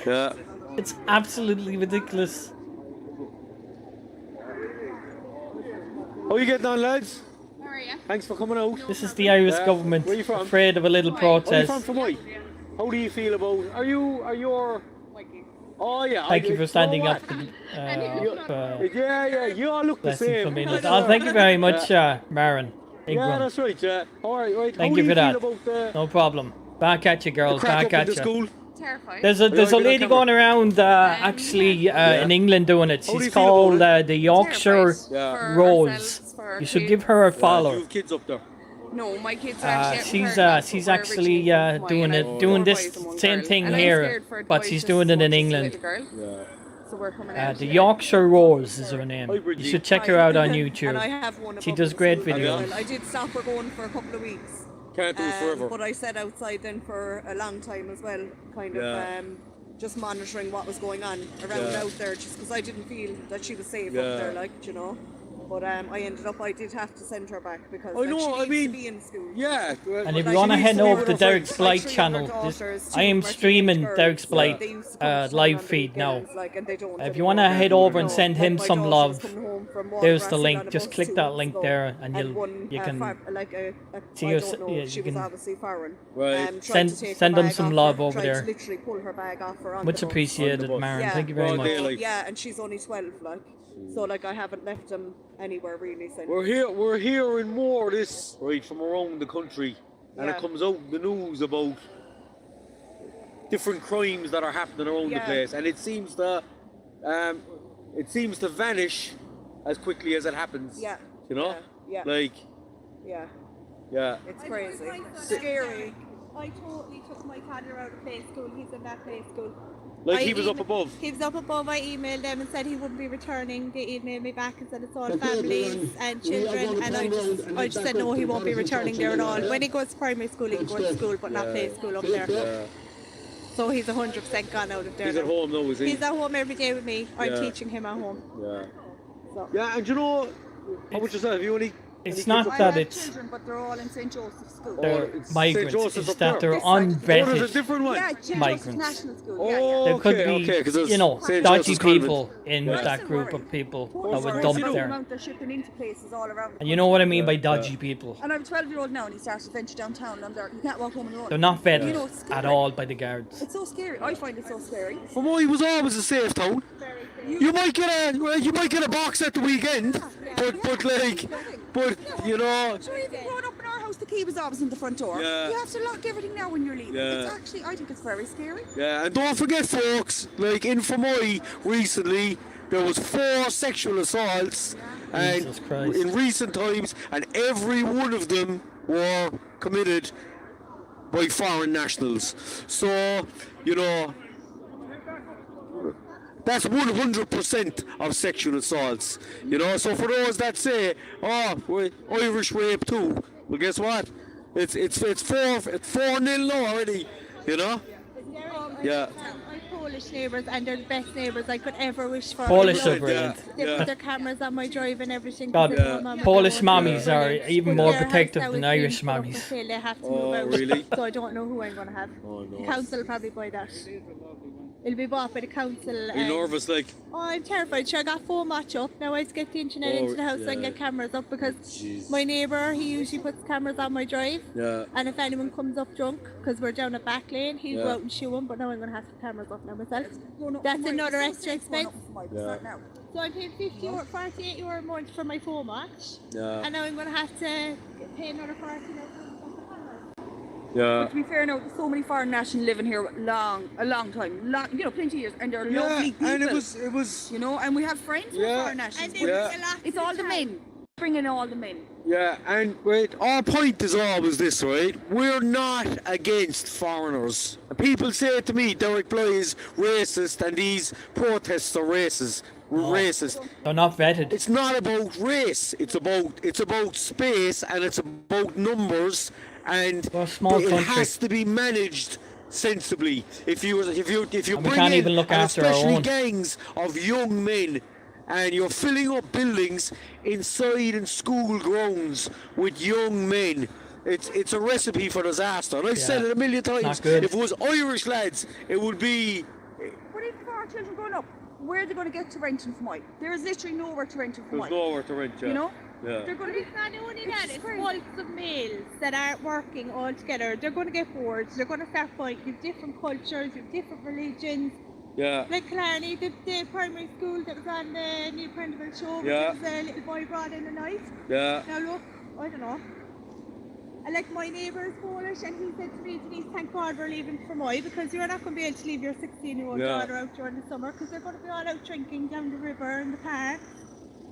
Yeah. It's absolutely ridiculous. How are you getting on, lads? How are you? Thanks for coming out. This is the Irish Yeah. government Where you from? afraid of a little Where are you protest. from White? How do you feel about? Are you? Oh yeah. Thank you for standing know up. what? For, Yeah. You all look the blessing same. from England. Oh, thank you very much, Marin. Yeah, Ingram. that's right. Yeah. All right. Right. Thank How you do for that. Feel about the No problem. Back at you, girls. crack Back up at in the you. school? Terrified. There's a you on lady camera? going around actually in England doing it. How do you She's feel called about the Yorkshire Yeah. Rose. You should give her a follow. You have kids up there. No, my kids are actually. She's actually doing this same thing here, but she's doing it in England. Yeah. So we're coming out. The Yorkshire Rose is her name. Hi, You Bridgie. should check her out on And I YouTube. have one She above does the great school as videos. well. I did stop her going for a couple of weeks. Can't do it forever. But I sat outside then for a long time as well, kind of Yeah. just monitoring what was going on around Yeah. out there, just because I didn't feel that she was safe Yeah. up there, like, you know. But I did have to send her back because I like, know, she I needs mean, to be in school. Yeah. And if Like, you want to she head used to be over with to her Derek's friends, Blight like, channel, three of her daughters, I am two of her streaming teenage Derek's girls, Blight they used to come to live on the feed now. weekends, like, and they don't If you want to anymore. head over and No, send him like, my some daughter was love, coming home from Walker there's the Racing link. on a Just bus click 2 that weeks link ago, there, and one, you can see see I us- don't know, yeah, she you was can obviously foreign. Right. Tried to take send her them bag some off love her, over tried there. to literally pull her bag off her on Much the bus. appreciated, bus. Marin. Yeah. Thank you very Broad much. daylight. Yeah, and she's only 12, like, so like I haven't left them anywhere really since. We're hearing more of this right from around the country, and it Yeah. comes out in the news about different crimes that are happening around the Yeah. place, and it seems to vanish as quickly as it happens. Yeah. You know, Yeah. like Yeah. yeah. It's crazy. Scary. I totally took my toddler out of play school. He's in that play school. Like I he was up emailed- above. He was up above. I emailed them and said he wouldn't be returning. They emailed me back and said it's all families and children. And I just said no, he won't be returning there at all. When he goes to primary school, he can go to school, but not play school up there. Yeah. So he's 100% gone out of there. He's at now. home now, is he? He's at home every day with me. I'm Yeah. teaching him at home. Yeah. So. Yeah, and you know, how about yourself? Have you any? It's kids not up that there? it's Children, but they're all in St. Joseph's School. they're it's migrants. St. Joseph's It's up that there. they're This side. Oh, there's a unvetted different one. Yeah, St. Joseph's migrants. National School. Oh, Yeah, yeah. There could okay, be, okay, 'cause there's you know, St. dodgy Joseph's Convent. people in with Yeah. that group of people that would Worries dump me the there. amount they're shipping into places all around the And you know what I mean by Yeah. dodgy people? And I have a 12-year-old now, and he starts to venture downtown, and you can't walk home on your own. They're not vetted You know, it's scary. at all by the guards. It's so scary. I find it so scary. Fermoy was always a safe town. You might get a box at the weekend, but you know. So even growing up in our house, the key was always in the front door. Yeah. You have to lock everything now when you're leaving. Yeah. It's actually, I think it's very scary. Yeah, and don't forget, folks, like in Fermoy recently, there was 4 sexual assaults, and Jesus Christ. in recent times, and every one of them were committed by foreign nationals. So, you know, That's 100% of sexual assaults. You know, so for those that say, oh, Irish rape too, well, guess what? It's 4-0 now already. You know? Yeah. My Polish neighbours, and they're the best neighbours I could ever wish for. Polish I are love- brilliant. They Yeah. put their cameras on my drive and everything. God, 'cause they know Mum Polish and Dad. mummies are Brilliant. even But more their house protective now than is being Irish put up for mummies. sale, they have to Oh, move out. really? So I don't know who I'm going to have. Oh, no. The council will probably buy that. It'll be bought by the council. Are you nervous, like? Oh, I'm terrified. Sure, I got phone watch up. Now I have to get the internet into the house so I can yeah. get cameras up because Jeez. my neighbour, he usually puts cameras on my drive. Yeah. And if anyone comes up drunk, because we're down a back lane, he'll go Yeah. out and shoot him. But now I'm going to have the cameras up now myself. That's another extra expense. Yeah. So I'm paying 48 euro a month for my phone watch. Yeah. And now I'm going to have to pay another 40 now. Yeah. To be fair, now so many foreign nationals living here a long time, plenty of years, and they're Yeah, lovely people. and it was. you know, and we have friends who Yeah. are foreign nationals. And but then Yeah. It's all the men. Bring in all the men. Yeah, and wait, our point is always this, right? We're not against foreigners. And people say to me, Derek Bly is racist and these protests are racist. Racist. They're not vetted. It's not about race. It's about space and it's about numbers, and We're a small it country. has to be managed sensibly. If you And we bring can't in, even look and after our especially own. gangs of young men, and you're filling up buildings inside in school grounds with young men. It's a recipe for disaster. And I've said Yeah. it a million Not times. good. If it was Irish lads, it would be. But if our children growing up, where are they going to get to renting from Moy? There is literally nowhere to rent from Moy. nowhere to rent. You know? Yeah. They're going But to it's not only that, it's crazy. mults of males that aren't working all together. They're going to get bored, they're going to start fighting. You've different cultures, you've different religions. Yeah. Like Killarney, the primary school that was on the New Prendeville show, Yeah. there was a little boy brought in a knife. Yeah. Now look, I don't know. And like my neighbour is Polish and he said to me, Denise, thank God we're leaving for Moy because you're not going to be able to leave your 16-year-old Yeah. daughter out during the summer because they're going to be all out drinking down the river in the park,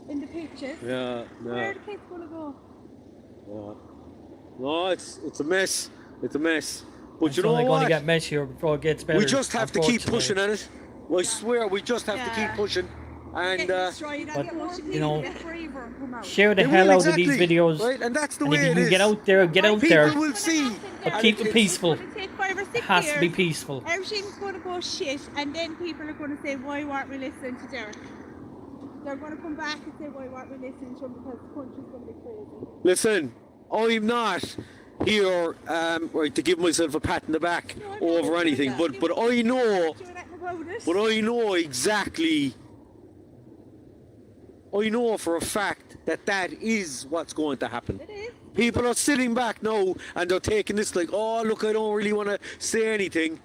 in the pitches. Yeah. Where are the kids going to go? Yeah. No, it's a mess. It's a mess. But It's you know only going what? to get messier before it gets better. We just have to keep unfortunately. pushing at it. I swear, we just have to keep Yeah. pushing. And But, you know, share the They hell will, out of these exactly, videos. right? And that's the And way if you it can is. get out there, get out People there. will see. But keep it peaceful. It's going to take 5 or 6 It has years. to be peaceful. Everything's going to go shit, and then people are going to say, why weren't we listening to Derek? They're going to come back and say, why weren't we listening to him because the country's going to be crazy. Listen, I'm not here right, to give myself a pat in the back over anything, but I know, Do nothing about it. but I know exactly. I know for a fact that is what's going to happen. It is. People are sitting back now and they're taking this like, oh look, I don't really want to say anything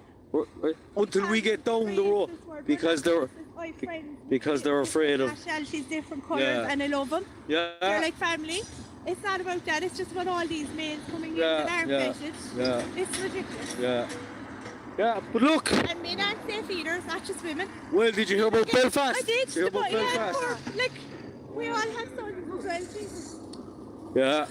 until we get down the road because they're afraid of. Nationalities, different colours, Yeah. and I love them. Yeah. They're like family. It's not about that. It's just about all these males coming Yeah, in that aren't yeah, vetted. yeah. It's ridiculous. Yeah. Yeah, but look. And men aren't safe either. It's not just women. Well, did you hear about Belfast? I did. you hear about Yeah, Belfast? poor- like we all have sons as well. Jesus. Yeah.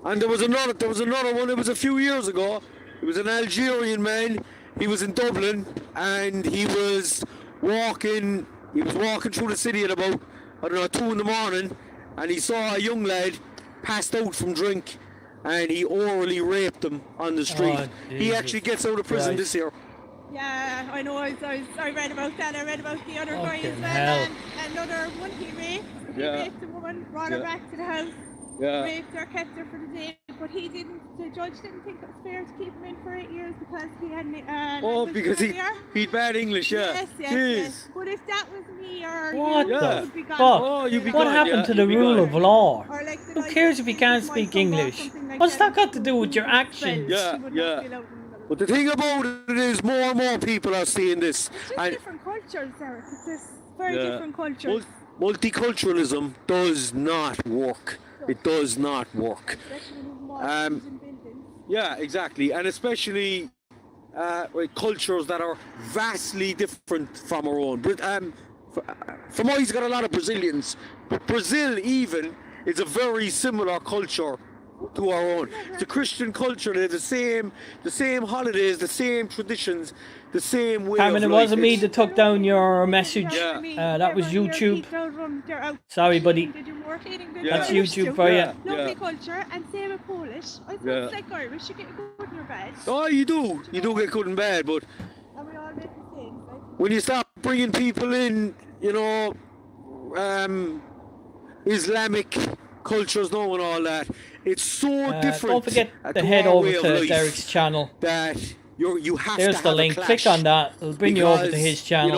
And there was another one. It was a few years ago. It was an Algerian man. He was in Dublin and he was walking through the city at about, 2 in the morning, and he saw a young lad passed out from drink and he orally raped him on the street. Oh, he Jesus actually gets out of prison Christ. this year. Yeah, I know. I read about that. I read about the other guy as Fucking well. hell. And another one he raped. He Yeah. raped a woman, brought her Yeah. back to the house, Yeah. raped her, kept her for the day. But he didn't. The judge didn't think it was fair to keep him in for 8 years because he had. Oh, language because barrier. he'd bad English, yeah. Yes, yes, Jeez. yes. But if that was me or What you, the would be gone. fuck? Oh, you'd be What gone, happened yeah, to the you'd be rule gone. of law? Or like the Who night cares if you that can't my speak son bought English? something like What's that that, got to do with your friend, actions? Yeah, she would yeah. not be allowed in the middle. But the thing about it is more and more people are seeing this. It's just And different cultures, Eric. It's just very Yeah. different cultures. multiculturalism does not work. It does not work. Especially with malls Um, and buildings. Yeah, exactly. And especially cultures that are vastly different from our own. But from he's got a lot of Brazilians. But Brazil even is a very similar culture to our own. It's a Christian culture. They have the same holidays, the same traditions, the same way Carmen, of it life. wasn't me It's- that took down your message. Yeah. That was YouTube. They're out. Sorry, buddy. They do more cleaning than That's the Irish YouTube do. for you. Lovely Yeah. culture, and same with Polish. I suppose Yeah. it's like Irish, you get good in your bed. Oh, you do get good and bad, but And we all make mistakes. Like, when you start bringing people in, you know, Islamic cultures now and all that, it's so different. Don't forget to to head our over way of to life Derek's channel. that you have There's to the have link. A Click clash on that. It'll bring you over to because, his channel. You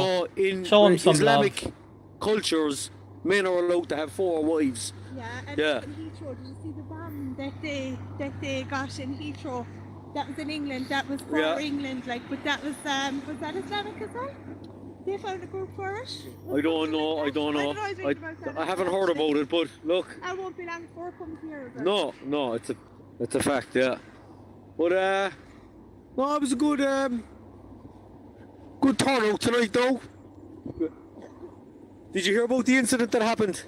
know, in Show him some Islamic love. cultures, men are allowed to have 4 wives. yeah, and Yeah. in Heathrow, did you see the bomb that they got in Heathrow? That was in England. That was for Yeah. England. Like, but that was that Islamic as well? They found a group for it. I don't know. I was reading about that. I haven't heard about it, but look, I won't be long before it comes here. But no, it's a fact, yeah. But no, it was a good turnout tonight, though. Did you hear about the incident that happened?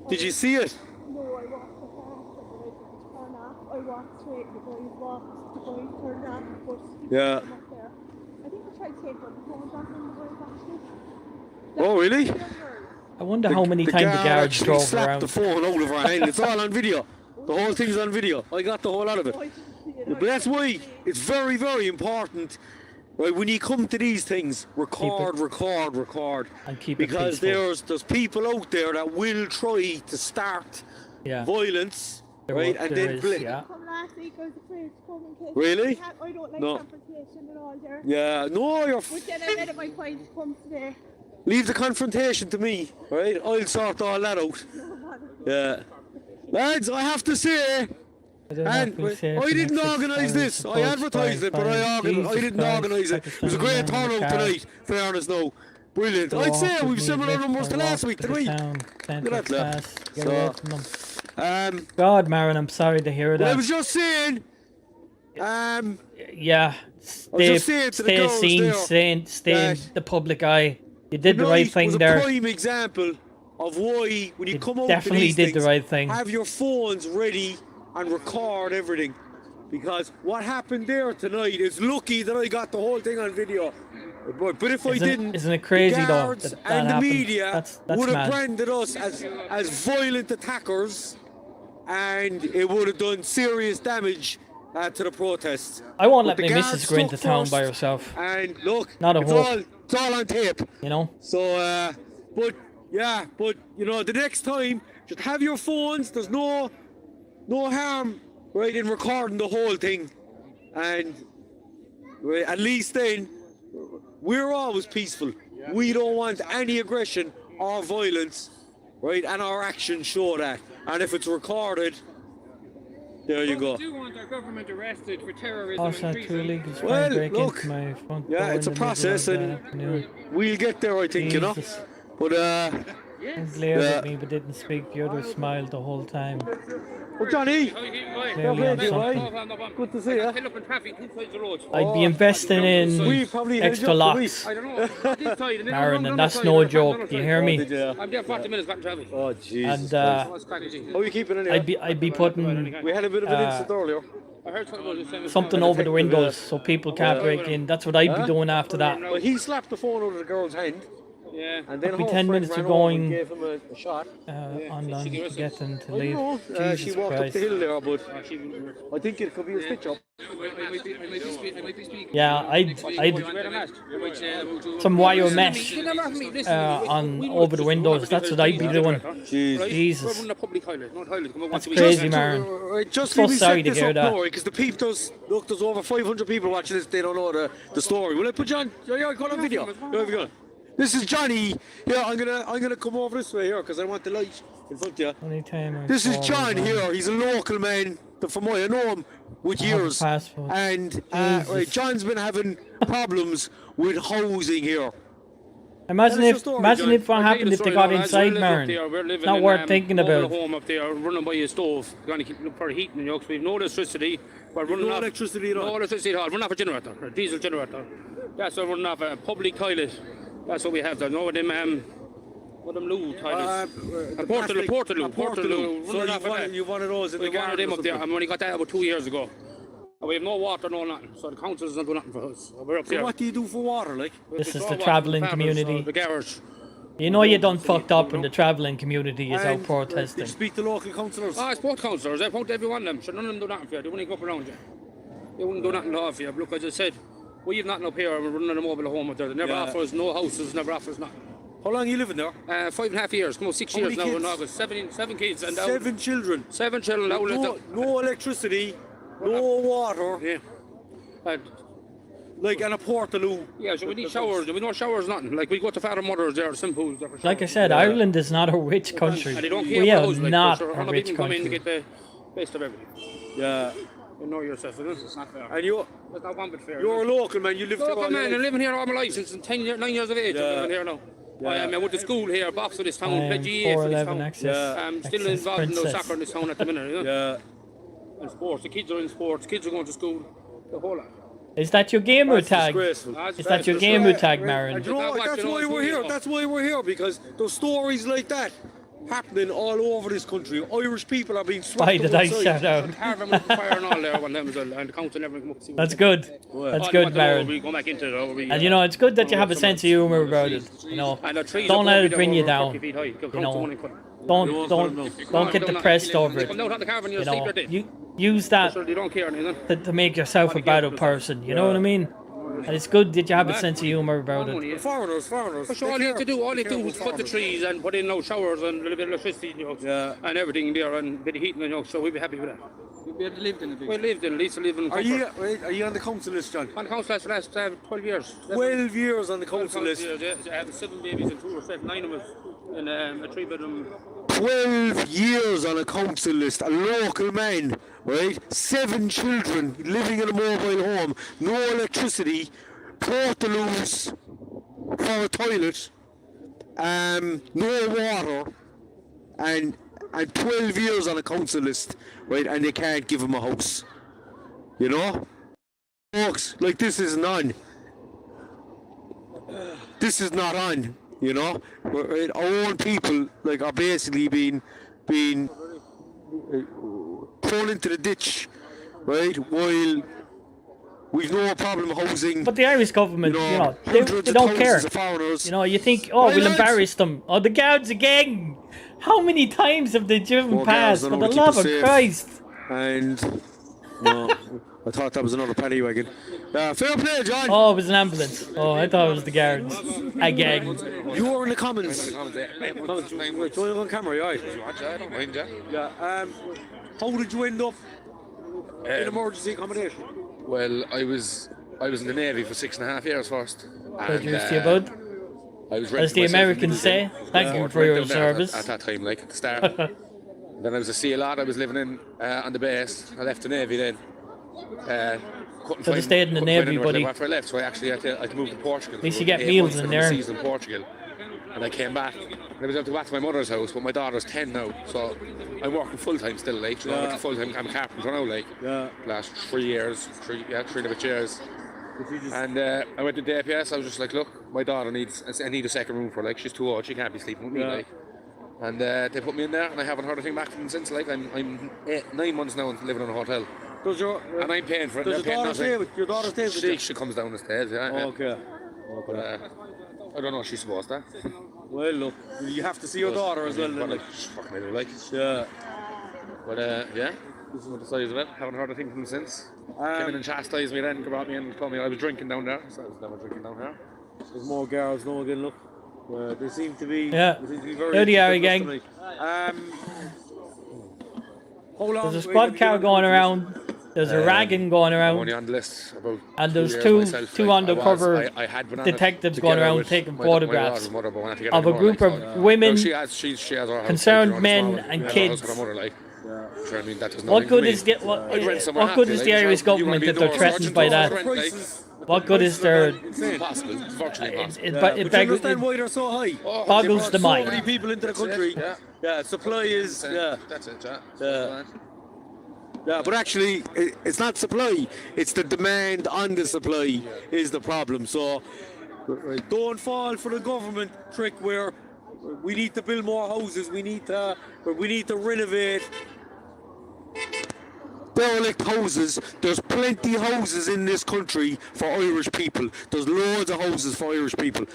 Did you see it? No, I walked so fast, but I didn't turn off. I walked straight, the boys turned off, but he Yeah. came up there. I think I tried to take one, the phones off and the boys actually. Oh, really? I wonder how many times the guards actually drove slapped around. the phone out of her hand. It's all on video. The whole thing's on video. I got the whole lot of it. But that's why it's very, very important. Right, when you come to these things, record, And keep it because peaceful. there's people out there that will try to start Yeah. violence, There right, wa- and there then is, yeah. Come last week, I was afraid to come in case. Really? I don't like No. confrontation at all there. Yeah, no, you're But then I made it my point to come today. leave the confrontation to me, right? I'll sort all that out. Yeah, lads, I have to say. I don't know And if we say I for didn't next organise 6 this. hours, I advertised it, but I Jesus didn't Christ, organise it. It was a great Pakistan man in the turnout car. tonight. Fairness, no, brilliant. Go I'd off say with we've me, similar lift numbers or to last walk week, to didn't the we? town, centre Look at that, class, get So, away from them. Um, God, Marin, I'm sorry to hear but I that. was just saying. Yeah, just saying to the stay girls seen, there stay in that the public eye. You did the tonight right thing was there. a prime example of why when you come out to definitely these did the things, right thing. have your phones ready and record everything. Because what happened there tonight is lucky that I got the whole thing on video. But if I didn't, Isn't it crazy the though guards that and the happened? media That's would have mad. branded us as violent attackers, and it would have done serious damage to the protests. I won't But let the my guards missus go into struck town first, by herself. And look, Not a it's hope. all on tape. You know. So, but you know, the next time, just have your phones. There's no harm, right, in recording the whole thing, and right, at least then we're always peaceful. We don't want any aggression or violence, right, and our actions show that. And if it's recorded, there you go. We do want our government arrested for terrorism Also and had 2 treason. illegals Well, trying to break look, into my front door yeah, it's in a the middle process, of the and afternoon. we'll get there, I think, you know. Jesus. But He glared yeah. at me but didn't speak. The other smiled the whole time. well, Johnny, Clearly on something. good to see you. Held up in traffic inside the road. I'd be investing We in probably held extra you up the locks, I don't know. This side, and then Aaron, I'm and on that's the no side, joke. I'm Do you hear me? I'm there 40 minutes back in traffic. Oh, Jesus. And What's cracking, G? how are you keeping it here? I'd be putting We had a bit of an incident earlier. I heard something about this. something over the windows so people can't break in. That's what I'd be doing after that. Well, he slapped the phone out of the girl's hand, Yeah. and then It'll be her 10 friend minutes ran to over going, and gave him a shot. On to get them to I leave. don't know. She Jesus walked up Christ. the hill there, but I think it could be a stitch up. Yeah, I'd some wire mesh on over the windows. That's what I'd be doing. Jesus, that's crazy, man. Just So let me sorry set to this hear up that. now, because the people look, there's over 500 people watching this. They don't know the story. Will I put you on? Yeah, go on video. There we go. This is Johnny. Yeah, I'm gonna come over this way here because I want the light in front of you. Anytime I This is fall John over. here. He's a local man from I know him with I have a years. passport. And Jesus. right, John's been having problems with housing here. Imagine Tell us your if, story, imagine John. if what happened if they got inside, Marin. It's not worth thinking about. home up there, running by a stove. We're going to keep for heating, you know, 'cause we've no electricity. We're running No off electricity at all? No electricity at all. We're running off a generator, a diesel generator. That's what we're running off a public toilet. That's what we have there. No, them What them loo toilets? The Portaloo. So you've one of those in We the wanted garden them or up there, something. and we only got that about 2 years ago. And we have no water, no nothing. So the council's not doing nothing for us. So we're up So there. what do you do for water, like? This is It's the all travelling water, the farmers, community. The garage. You know you done fucked up when the travelling community is out And, protesting. Did you speak to local councillors? I support councillors. I point every one of them. So none of them do nothing for you. They wouldn't go up around you. They wouldn't do nothing to offer you. Look, as I said, we have nothing up here. We're running a mobile home up there. They never offer us no houses, never offer us nothing. How long are you living there? 5.5 years. Come on, 6 How years many now in kids? August. Seven kids. And 7 children. 7 children. No electricity, no water. Yeah. Like and a Portaloo. Yeah, so we need showers. We no showers, nothing. Like we go to father mothers there, some pools there for showers. Like I said, Ireland is not a rich country. And they don't care We what are those, like, not so a how rich people come in to country. get the best of everything. Yeah. You know yourself, it's not fair. And you're It's not one bit fair. a local man. You live Local there. man, I'm living here all my life since 9 years of age. I'm living here now. I went to school here, Box of this town, played GAA for this 411 town. access. I'm still access involved in princess. soccer in this town at the minute. You know? Yeah. And sports. The kids are in sports. Kids are going to school. The whole lot. Is that your gamer That's tag? disgraceful. Is that your gamer tag, Marin? And you know what? That's why we're here. That's why we're here, because there's stories like that happening all over this country. Irish people are being swept Why did I outside. shout out? Harvard with fire and all there one time as well, and the council never come up to see. That's good. That's good, Marin. We go back into it. And you know, it's good that you have a sense of humour about it. You know, don't let it bring you down. You know, don't get depressed over it. You know, you use that They don't care anything. to make yourself a better person. You know what I mean? And it's good that you have a sense of humour about it. Foreigners. But so all you have to do is cut the trees and put in no showers and a little bit of electricity, you know, and everything there and a bit of heating, you know, so we'd be happy with that. We had lived in a big. We lived in, at least lived in. Are you on the council list, John? On the council list for the last 12 years. 12 years on the council list. Yeah, I had 7 babies and 2 or 7, 9 of us in a 3-bedroom. 12 years on a council list, a local man, right? 7 children living in a mobile home, no electricity, Portaloos for a toilet, no water, and 12 years on a council list, right? And they can't give him a house, you know? Folks, like this isn't on. This is not on. You know, right? Our own people like are basically being thrown into the ditch, right? While we've no problem housing. But the Irish government, you know, they hundreds of don't care. thousands of foreigners. You know, you think, oh, Right, we'll lads? embarrass them. Oh, the guards again. How many times have they driven Poor past? guards For don't the know to keep love us of safe. Christ. And no, I thought that was another paddy wagon. Fair play, John. Oh, it was an ambulance. Oh, I thought it was the guards. Again. You were in the Commons. Join on camera, you alright? I don't mind, yeah. Yeah. How did you end up in emergency accommodation? Well, I was in the Navy for 6.5 years first. Good news to you, bud. I was As the Americans say, thank you for your service. At that time, like at the start. Then I was a sea lad. I was living in on the base. I left the Navy then. So they stayed in the Navy, buddy. After I left, so I actually had to move to Portugal. At least you get meals in there. Season in Portugal, and I came back. And I was able to go back to my mother's house, but my daughter's 10 now, so I'm working full time still. Like, you know, I'm working full time. I'm a carpenter now. Like, last 3 years, 3.5 years. And I went to the APS. I was just like, look, my daughter I need a second room for her. Like, she's too old. She can't be sleeping with me. Like, and they put me in there, and I haven't heard a thing back from them since. Like, I'm 9 months now living in a hotel. And I'm paying for it. Does your daughter stay with you? She comes down the stairs. Yeah. Oh, okay. But I don't know if she's supposed to. Well, look, you have to see your daughter as well. Like, fucking I do like. Yeah. But yeah, this is what the size of it. Haven't heard a thing from them since. Came in and chastised me then, brought me in and told me I was drinking down there. So I was never drinking down here. There's more girls now again, look. They seem to be. Yeah. They seem to be very Howdy, Harry interested gang. to me. How long? There's a squad car going around. There's a ragging going I'm around. only on the list about And there's 2 two years myself, two like, undercover I had been on detectives it going together around with taking my photographs daughter's mother, but when I together of a with her, group like, of so, women, no, she has her house, concerned like, men small, and her house kids. with her mother, like. Sure, I mean, that does What nothing for good me. is the I'd rent somewhere what good happy, is like, the Irish you wanna government be that they're indoors, threatened urgent by doors, that? rent, like, What good is their? It's impossible. It's virtually impossible. It But you understand why they're so high? boggles the So mind. many people into the country. Yeah, supply is. Yeah. That's it, Yeah. Yeah, but actually, it's not supply. It's the demand on the supply is the problem. So don't fall for the government trick where We need to build more houses. We need to renovate derelict houses. There's plenty of houses in this country for Irish people. There's loads of houses for Irish people.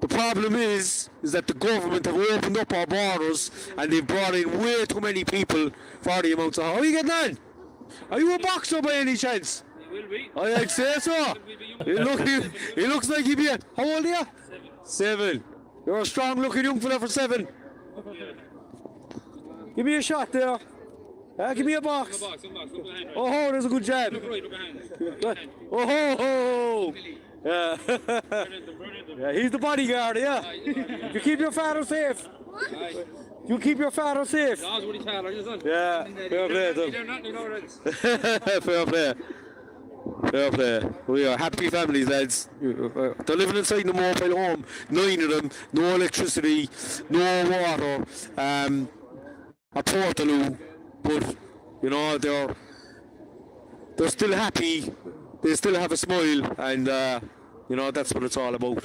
The problem is that the government have opened up our borders and they've brought in way too many people for the amounts of. How are you getting on? Are you a boxer by any chance? Will be. I'd say so. He looks like he'd be. How old are you? 7. You're a strong looking young fella for 7. Give me a shot there. Give me a box. Oh, there's a good jab. Oh. Yeah. Yeah, he's the bodyguard, yeah. You keep your father safe. You keep your father safe. Yeah, fair play to him. Fair play. Fair play. We are happy families, lads. They're living inside the mobile home. 9 of them. No electricity, no water. A Portaloo, but you know they're still happy. They still have a smile, and you know that's what it's all about.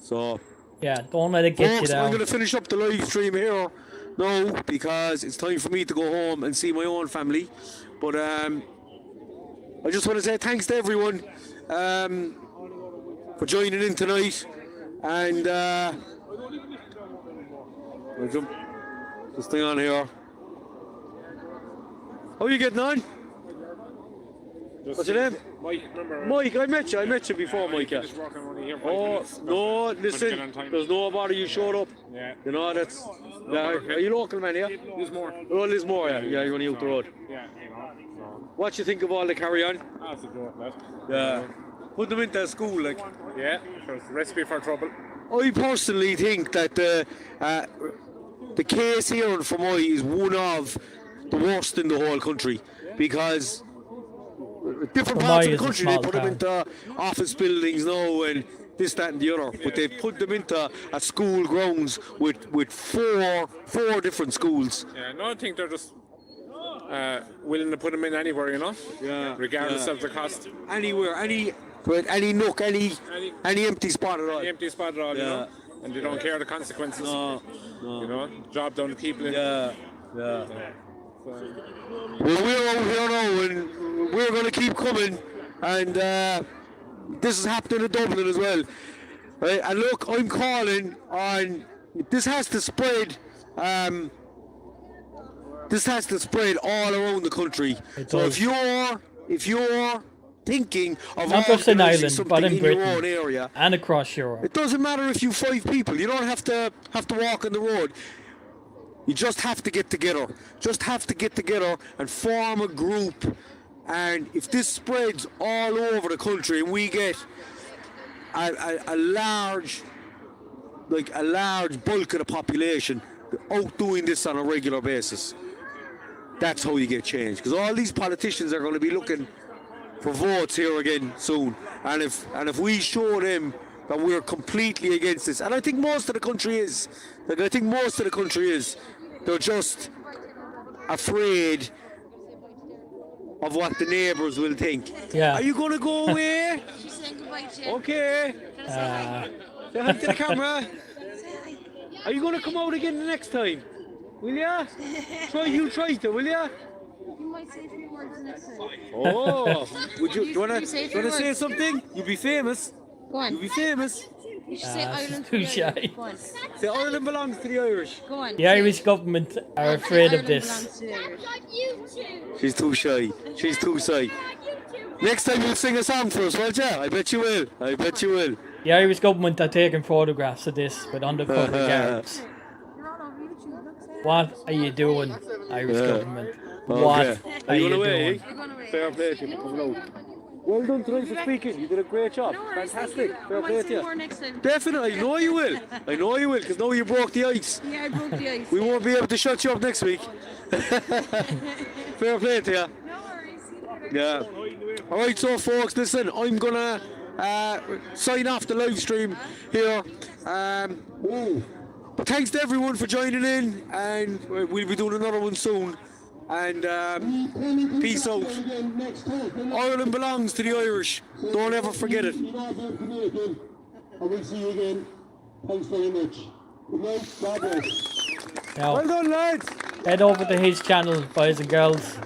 So yeah, don't let it get folks, you down. I'm going to finish up the live stream here now because it's time for me to go home and see my own family. But I just want to say thanks to everyone for joining in tonight, and this thing on here. How are you getting on? What's your name? Mike, remember? Mike, I met you before, Mike. Yeah. Oh, no, listen, there's nobody you showed up. Yeah. You know, that's. Yeah, are you local, man, yeah? Lismore. Oh, Lismore, yeah. Yeah, you're only out the road. Yeah, you know. So. What you think of all the carry on? That's a good lad. Yeah. Put them into school, like. Yeah, there's a recipe for trouble. I personally think that the case here in Fermoy is one of the worst in the whole country because different parts of the country they put them into office buildings now and this, that and the other, but they put them into a school grounds with four different schools. Yeah, no, I think they're just willing to put them in anywhere, you know. Yeah. Regardless of the cost. Anywhere, any nook, any empty spot at all. Any empty spot at all, you know. And they don't care the consequences. No. You know, job down to people. Yeah. Well, we're out here now and we're going to keep coming, and this is happening in Dublin as well. Right? And look, I'm calling on, this has to spread all around the country. So if you're thinking of not just in Ireland, but in your own Britain area and across Europe, it doesn't matter if you 5 people. You don't have to walk on the road. You just have to get together. And form a group. And if this spreads all over the country and we get a large bulk of the population out doing this on a regular basis, that's how you get change. Because all these politicians are going to be looking for votes here again soon. And if we show them that we're completely against this, and I think most of the country is, they're just afraid of what the neighbours will think. Yeah. Are you going to go away? She's saying goodbye to you. Okay. Say hi to the camera. Are you going to come out again the next time? Will ya? Try to, will ya? You might say a few words next time. Oh, do you want to say words. something? You'll be famous. Go on. You'll be famous. You should say Ireland too to the Irish. shy. Go on. Say Ireland belongs to the Irish. Go on. the Irish government are afraid of Ireland this. belongs to the Irish. She's too shy. Next time you'll sing a song for us, won't you? I bet you will. The Irish government are taking photographs of this with undercover guards. What are you doing, Irish government? What are you doing? Fair play to you for coming out. Well done tonight for speaking. You did a great job. Fantastic. Fair play to you. Next time. Definitely. I know you will, because now you broke the ice. Yeah, I broke the ice. We won't be able to shut you up next week. Fair play to you. No worries. Yeah. Alright, so folks, listen, I'm gonna sign off the live stream here. But thanks to everyone for joining in, and we'll be doing another one soon. And peace out. Ireland belongs to the Irish. Don't ever forget it. I will see you again. Thanks very much. Great progress. Now, Well done, lads. head over to his channel, boys and girls.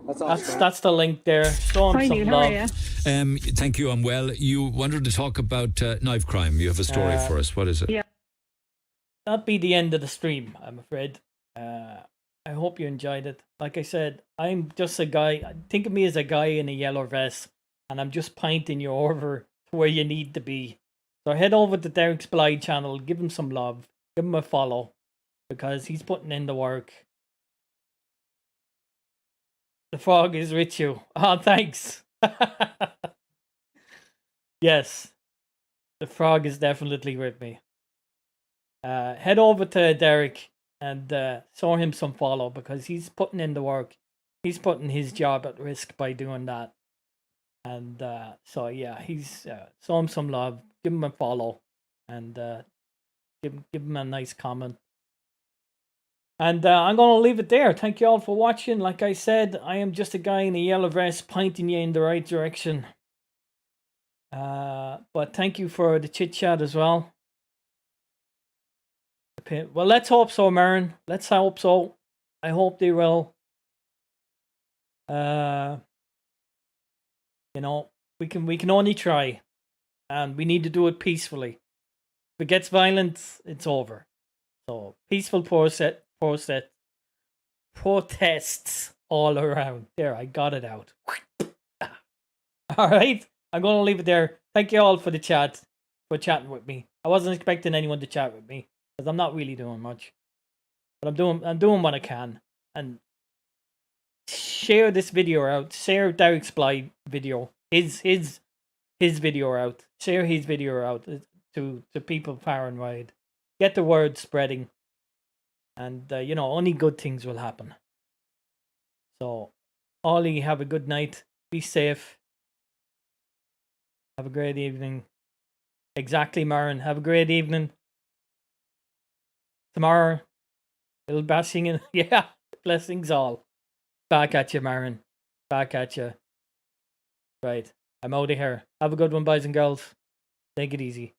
That's the link there. Show him some love. Thank you. I'm well. You wanted to talk about knife crime. You have a story for us. What is it? Yeah. That'd be the end of the stream, I'm afraid. I hope you enjoyed it. Like I said, I'm just a guy. Think of me as a guy in a yellow vest, and I'm just pointing you over to where you need to be. So head over to Derek's Bly channel, give him some love, give him a follow, because he's putting in the work. The frog is with you. Oh, thanks. Yes, the frog is definitely with me. Head over to Derek and show him some follow, because he's putting in the work. He's putting his job at risk by doing that. And so yeah, he's show him some love, give him a follow, and give him a nice comment. And I'm going to leave it there. Thank you all for watching. Like I said, I am just a guy in a yellow vest pointing you in the right direction. But thank you for the chit chat as well. Well, let's hope so, Marin. Let's hope so. I hope they will. You know, we can only try, and we need to do it peacefully. If it gets violent, it's over. So peaceful protests all around. There, I got it out. All right, I'm gonna leave it there. Thank you all for the chat, for chatting with me. I wasn't expecting anyone to chat with me, because I'm not really doing much, but I'm doing what I can. And share this video out. Share Derek's Bly video. His video out. Share his video out to people far and wide. Get the word spreading. And you know, only good things will happen. So, Ollie, have a good night. Be safe. Have a great evening. Exactly, Marin. Have a great evening. Tomorrow, little bashing in. Yeah, blessings all. Back at you, Marin. Back at you. Right. I'm out of here. Have a good one, boys and girls. Take it easy.